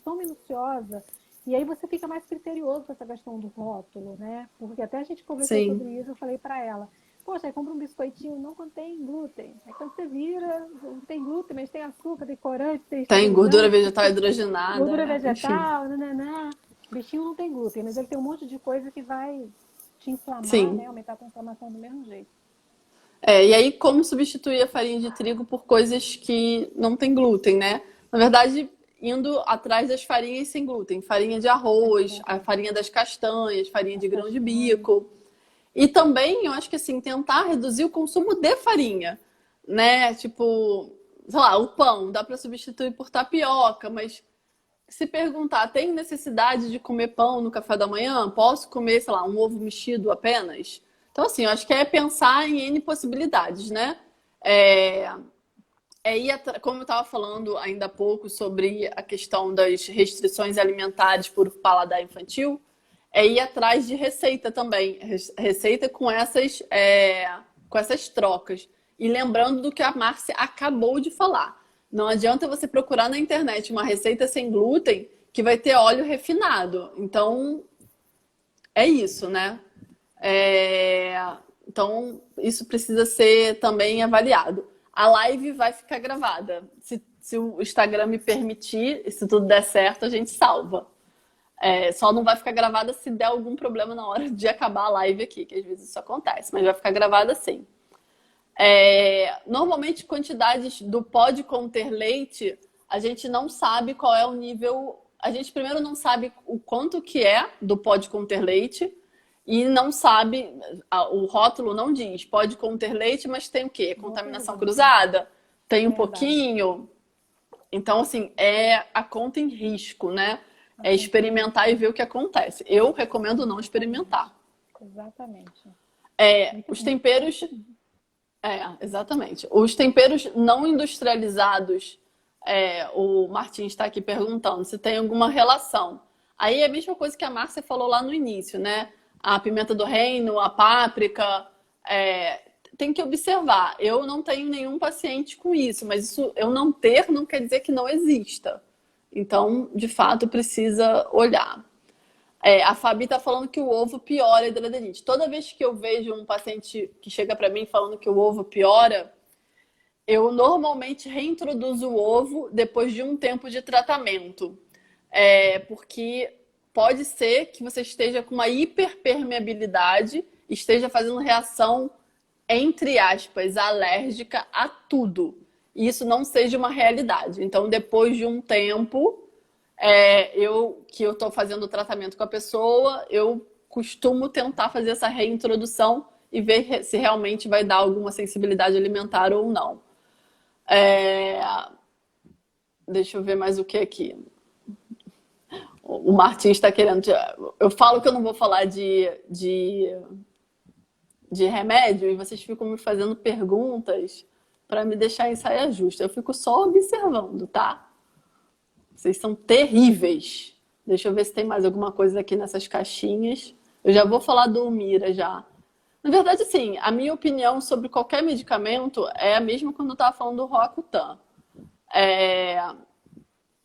tão minuciosa, e aí você fica mais criterioso com essa questão do rótulo, né? Porque até a gente conversou sim. sobre isso, eu falei para ela, poxa, aí compra um biscoitinho, não contém glúten. Aí quando você vira, não tem glúten, mas tem açúcar, tem corante, tem Tem gordura esterilizante, vegetal hidrogenada, gordura enfim, vegetal, nananã. O bichinho não tem glúten, mas ele tem um monte de coisa que vai te inflamar, né? sim. Aumentar a tua inflamação do mesmo jeito. E aí como substituir a farinha de trigo por coisas que não tem glúten, né? Na verdade, indo atrás das farinhas sem glúten, farinha de arroz, a Exatamente. farinha das castanhas, farinha As de grão de castanhas, bico. E também, eu acho que assim, tentar reduzir o consumo de farinha, né? Tipo, sei lá, o pão dá para substituir por tapioca, mas se perguntar, tem necessidade de comer pão no café da manhã? Posso comer, sei lá, um ovo mexido apenas? Então, assim, eu acho que é pensar em N possibilidades, né? É, como eu estava falando ainda há pouco sobre a questão das restrições alimentares por paladar infantil, é ir atrás de receita também. Receita com essas trocas. E lembrando do que a Márcia acabou de falar. Não adianta você procurar na internet uma receita sem glúten que vai ter óleo refinado. Então, é isso, né? É, Então, isso precisa ser também avaliado. A live vai ficar gravada. Se o Instagram me permitir, e se tudo der certo, a gente salva. Só não vai ficar gravada se der algum problema na hora de acabar a live aqui, que às vezes isso acontece, mas vai ficar gravada sim. Normalmente, quantidades do pode conter leite, a gente não sabe qual é o nível. A gente primeiro não sabe o quanto que é do pode conter leite e não sabe. O rótulo não diz pode conter leite, mas tem o quê? boa Contaminação pergunta. cruzada? Tem um Verdade. pouquinho. Então, assim, é a conta em risco, né? A É conta em experimentar e risco. ver o que acontece. Eu recomendo não Exatamente. experimentar. Exatamente. Muito, Os muito. temperos exatamente. Os temperos não industrializados, o Martins está aqui perguntando se tem alguma relação. Aí é a mesma coisa que a Márcia falou lá no início, né? A pimenta do reino, a páprica, é, tem que observar. Eu não tenho nenhum paciente com isso, mas isso eu não ter não quer dizer que não exista. Então, de fato, precisa olhar. A Fabi tá falando que o ovo piora a hidradeniite. Toda vez que eu vejo um paciente que chega para mim falando que o ovo piora, eu normalmente reintroduzo o ovo depois de um tempo de tratamento. Porque pode ser que você esteja com uma hiperpermeabilidade, esteja fazendo reação, entre aspas, alérgica a tudo. E isso não seja uma realidade. Então, depois de um tempo, que eu estou fazendo o tratamento com a pessoa, eu costumo tentar fazer essa reintrodução e ver se realmente vai dar alguma sensibilidade alimentar ou não. É, Deixa eu ver mais o que aqui. O Martins está querendo. Eu falo que eu não vou falar de remédio e vocês ficam me fazendo perguntas para me deixar em saia justa. Eu fico só observando, tá? Vocês são terríveis. Deixa eu ver se tem mais alguma coisa aqui nessas caixinhas. Eu já vou falar do Mira já. Na verdade, sim, a minha opinião sobre qualquer medicamento é a mesma quando eu estava falando do Roacutan.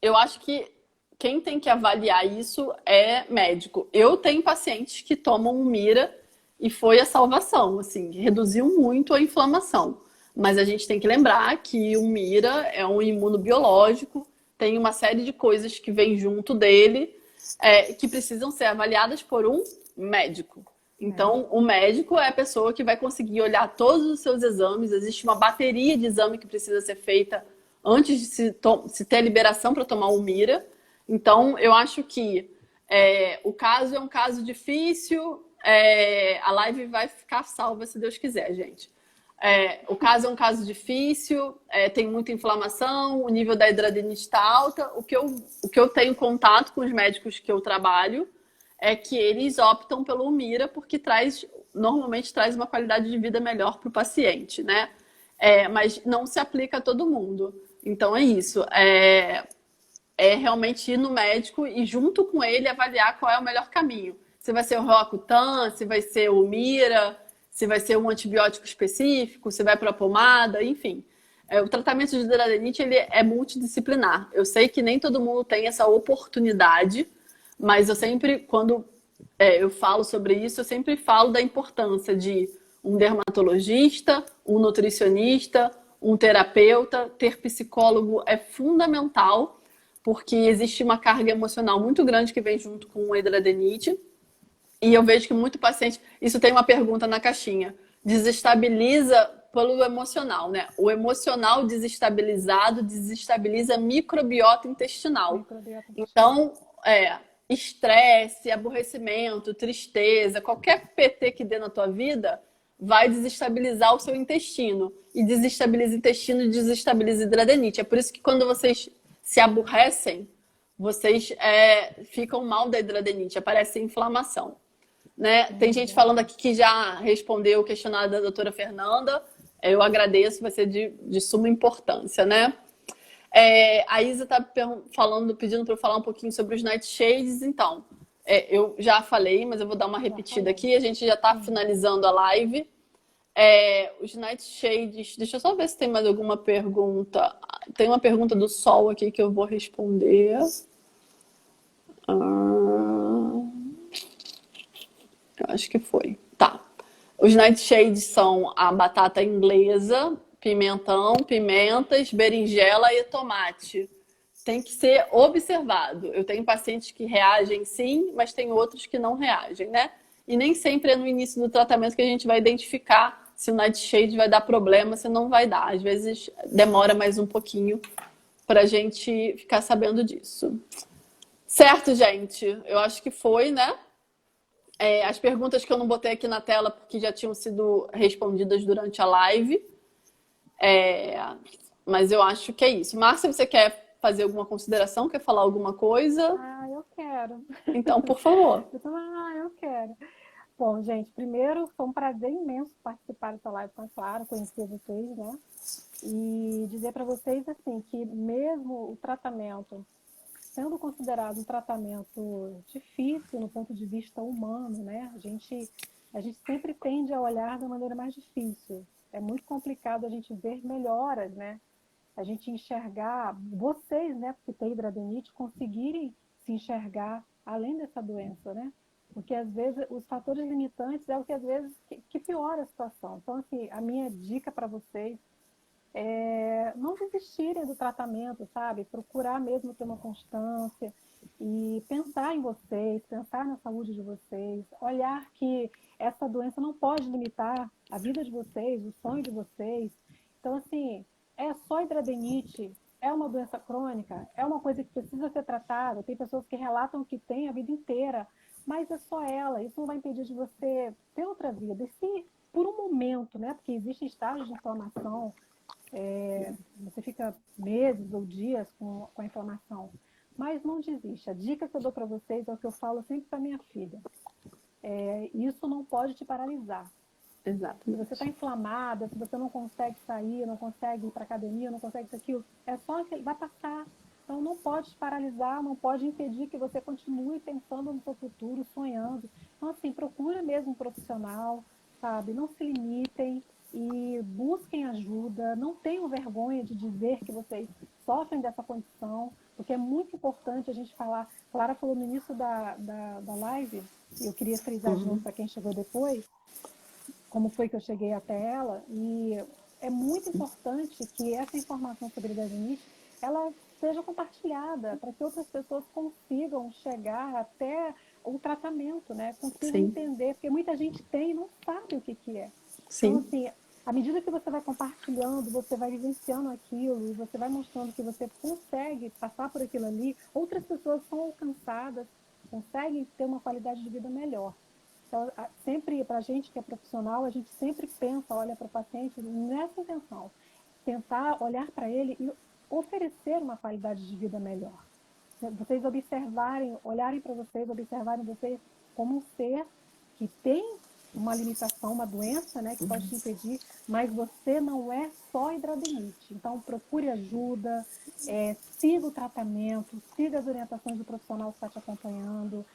Eu acho que quem tem que avaliar isso é médico. Eu tenho pacientes que tomam um Mira e foi a salvação, assim, reduziu muito a inflamação. Mas a gente tem que lembrar que o Mira é um imunobiológico, tem uma série de coisas que vem junto dele, que precisam ser avaliadas por um médico. Então, o médico é a pessoa que vai conseguir olhar todos os seus exames. Existe uma bateria de exame que precisa ser feita antes de se ter a liberação para tomar o Mira. Então, eu acho que o caso é um caso difícil. A live vai ficar salva, se Deus quiser, gente. O caso é um caso difícil, tem muita inflamação, o nível da hidradenite está alta. O que eu tenho contato com os médicos que eu trabalho é que eles optam pelo Mira porque normalmente traz uma qualidade de vida melhor para o paciente, né? Mas não se aplica a todo mundo. Então é isso. Realmente ir no médico e junto com ele avaliar qual é o melhor caminho. Se vai ser o Roacutan, se vai ser o Mira, se vai ser um antibiótico específico, se vai para a pomada, enfim. O tratamento de hidradenite ele é multidisciplinar. Eu sei que nem todo mundo tem essa oportunidade, mas eu sempre, quando eu falo sobre isso, eu sempre falo da importância de um dermatologista, um nutricionista, um terapeuta, ter psicólogo é fundamental, porque existe uma carga emocional muito grande que vem junto com a hidradenite. E eu vejo que muito paciente... Isso tem uma pergunta na caixinha. Desestabiliza pelo emocional, né? O emocional desestabilizado desestabiliza a microbiota intestinal. Então, estresse, aborrecimento, tristeza, qualquer PT que dê na tua vida vai desestabilizar o seu intestino. E desestabiliza o intestino e desestabiliza a hidradenite. É por isso que quando vocês se aborrecem, vocês ficam mal da hidradenite, aparece inflamação. Né? Tem gente falando aqui que já respondeu o questionário da doutora Fernanda. Eu agradeço, vai ser de suma importância, né? A Isa está pedindo para eu falar um pouquinho sobre os nightshades. Então, eu já falei, mas eu vou dar uma repetida aqui. A gente já está finalizando a live. Os nightshades... Deixa eu só ver se tem mais alguma pergunta. Tem uma pergunta do Sol aqui que eu vou responder. Eu acho que foi. Tá. Os nightshades são a batata inglesa, pimentão, pimentas, berinjela e tomate. Tem que ser observado. Eu tenho pacientes que reagem sim, mas tem outros que não reagem, né? E nem sempre é no início do tratamento que a gente vai identificar se o nightshade vai dar problema, se não vai dar. Às vezes demora mais um pouquinho para a gente ficar sabendo disso. Certo, gente? Eu acho que foi, né? As perguntas que eu não botei aqui na tela porque já tinham sido respondidas durante a live. Mas eu acho que é isso. Márcia, você quer fazer alguma consideração? Quer falar alguma coisa? Eu quero. Então, por favor. Eu quero. Bom, gente, primeiro foi um prazer imenso participar dessa live com a Clara, conhecer vocês, né? E dizer para vocês, assim, que mesmo o tratamento sendo considerado um tratamento difícil no ponto de vista humano, né? A gente sempre tende a olhar da maneira mais difícil. É muito complicado a gente ver melhoras, né? A gente enxergar, vocês, né, porque tem hidradenite, conseguirem se enxergar além dessa doença, né? Porque às vezes os fatores limitantes é o que às vezes que piora a situação. Então, assim, a minha dica para vocês não desistirem do tratamento, sabe? Procurar mesmo ter uma constância e pensar em vocês, pensar na saúde de vocês, olhar que essa doença não pode limitar a vida de vocês, o sonho de vocês. Então, assim, é só hidradenite, é uma doença crônica, é uma coisa que precisa ser tratada. Tem pessoas que relatam que tem a vida inteira, mas é só ela. Isso não vai impedir de você ter outra vida. E se por um momento, né? Porque existem estágios de inflamação, você fica meses ou dias com a inflamação, mas não desista. A dica que eu dou para vocês é o que eu falo sempre para minha filha. Isso não pode te paralisar. Exato. Se você está inflamada, se você não consegue sair, não consegue ir para academia, não consegue isso, aquilo, é só que vai passar. Então, não pode te paralisar, não pode impedir que você continue pensando no seu futuro, sonhando. Então, assim, procura mesmo um profissional, sabe? Não se limitem e busquem ajuda. Não tenham vergonha de dizer que vocês sofrem dessa condição, porque é muito importante a gente falar. Clara falou no início da live, e eu queria frisar de novo para quem chegou depois, como foi que eu cheguei até ela, e é muito importante que essa informação sobre hidradinite, ela seja compartilhada para que outras pessoas consigam chegar até o tratamento, né? Consigam entender, porque muita gente tem e não sabe o que é. Então, assim, à medida que você vai compartilhando, você vai vivenciando aquilo, e você vai mostrando que você consegue passar por aquilo ali, outras pessoas são alcançadas, conseguem ter uma qualidade de vida melhor. Então, sempre, para a gente que é profissional, a gente sempre pensa, olha para o paciente nessa intenção, tentar olhar para ele e oferecer uma qualidade de vida melhor. Vocês olharem para vocês, observarem vocês como um ser que tem uma limitação, uma doença, né, que pode te impedir, mas você não é só hidradinite. Então, procure ajuda, siga o tratamento, siga as orientações do profissional que está te acompanhando.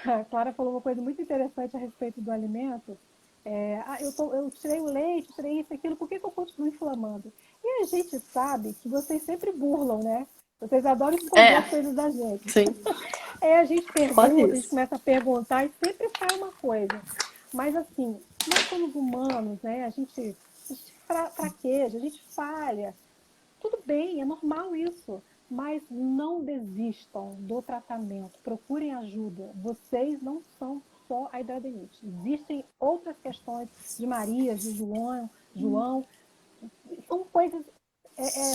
A Clara falou uma coisa muito interessante a respeito do alimento. Eu tirei o leite, tirei isso, aquilo, por que eu continuo inflamando? E a gente sabe que vocês sempre burlam, né? Vocês adoram esconder as coisas da gente. Sim. A gente pergunta, a gente começa a perguntar e sempre sai uma coisa. Mas assim, nós somos humanos, né? A gente fraqueja, a gente falha. Tudo bem, é normal isso. Mas não desistam do tratamento. Procurem ajuda. Vocês não são só a hidradinite. Existem outras questões de Maria, de João. São coisas,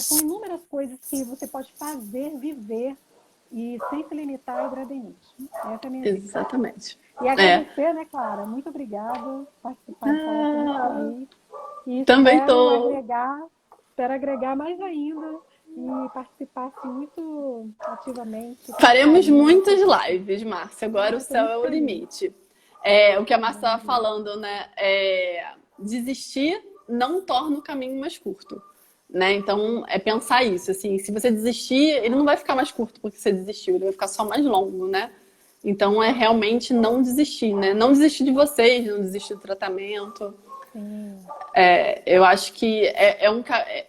são inúmeras coisas que você pode fazer, viver e sem se limitar à hidradinite. Essa é a minha dica. Exatamente. E agradecer, né, Clara? Muito obrigada por participar do Fala. E também espero agregar mais ainda e participar assim, muito ativamente. Faremos muitas lives, Márcia. Agora o céu é o limite. O que a Márcia estava falando, né? Desistir não torna o caminho mais curto. Né? Então, é pensar isso. Assim, se você desistir, ele não vai ficar mais curto porque você desistiu, ele vai ficar só mais longo, né? Então, é realmente não desistir, né? Não desistir de vocês, não desistir do tratamento. Eu acho que é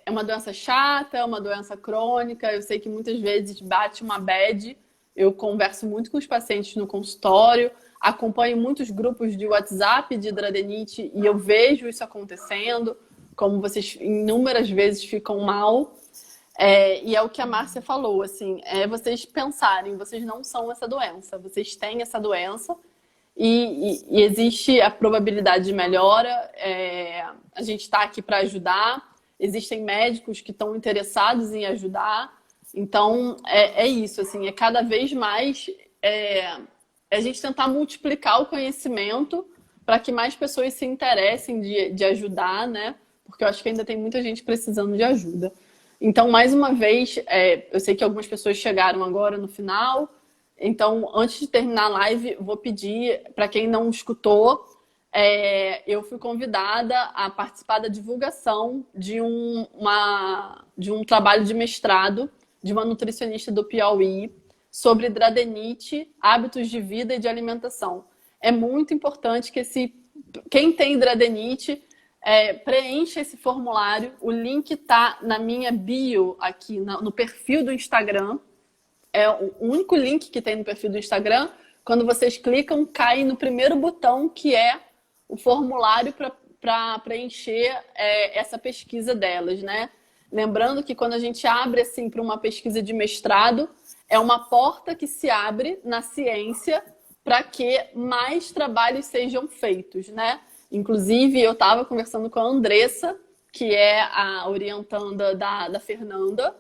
uma doença chata, é uma doença crônica. Eu sei que muitas vezes bate uma bad. Eu converso muito com os pacientes no consultório, acompanho muitos grupos de WhatsApp de hidradinite e eu vejo isso acontecendo, como vocês inúmeras vezes ficam mal. E é o que a Márcia falou, assim, vocês pensarem, vocês não são essa doença, vocês têm essa doença. E existe a probabilidade de melhora, a gente está aqui para ajudar, existem médicos que estão interessados em ajudar, então é isso, assim, cada vez mais a gente tentar multiplicar o conhecimento para que mais pessoas se interessem de ajudar, né? Porque eu acho que ainda tem muita gente precisando de ajuda. Então, mais uma vez, eu sei que algumas pessoas chegaram agora no final. Então, antes de terminar a live, vou pedir, para quem não escutou, eu fui convidada a participar da divulgação de um trabalho de mestrado de uma nutricionista do Piauí sobre hidradinite, hábitos de vida e de alimentação. É muito importante que quem tem hidradinite preencha esse formulário. O link está na minha bio aqui, no perfil do Instagram. É o único link que tem no perfil do Instagram. Quando vocês clicam, cai no primeiro botão, que é o formulário para preencher essa pesquisa delas, né? Lembrando que quando a gente abre assim para uma pesquisa de mestrado, é uma porta que se abre na ciência para que mais trabalhos sejam feitos, né? Inclusive, eu estava conversando com a Andressa, que é a orientanda da Fernanda,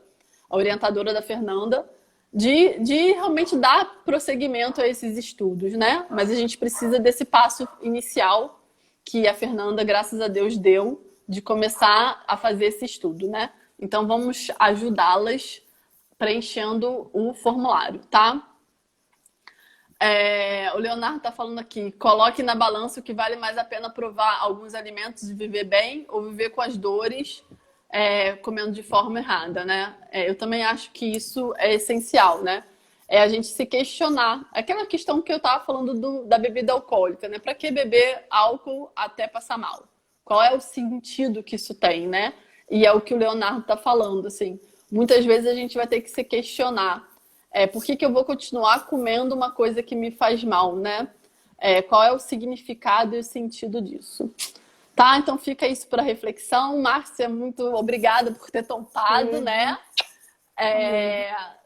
a orientadora da Fernanda, de realmente dar prosseguimento a esses estudos, né? Mas a gente precisa desse passo inicial que a Fernanda, graças a Deus, deu de começar a fazer esse estudo, né? Então, vamos ajudá-las preenchendo o formulário, tá? O Leonardo está falando aqui, coloque na balança o que vale mais a pena provar alguns alimentos e viver bem ou viver com as dores comendo de forma errada, né? Eu também acho que isso é essencial, né? É a gente se questionar. Aquela questão que eu estava falando da bebida alcoólica, né? Para que beber álcool até passar mal? Qual é o sentido que isso tem, né? E é o que o Leonardo está falando, assim. Muitas vezes a gente vai ter que se questionar. Por que eu vou continuar comendo uma coisa que me faz mal, né? Qual é o significado e o sentido disso? Tá? Então fica isso para reflexão. Márcia, muito obrigada por ter topado, né?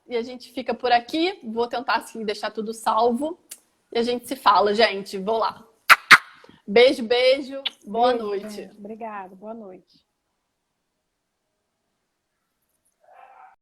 E a gente fica por aqui. Vou tentar assim deixar tudo salvo. E a gente se fala, gente. Vou lá. Beijo, beijo. Boa noite. Obrigada. Boa noite.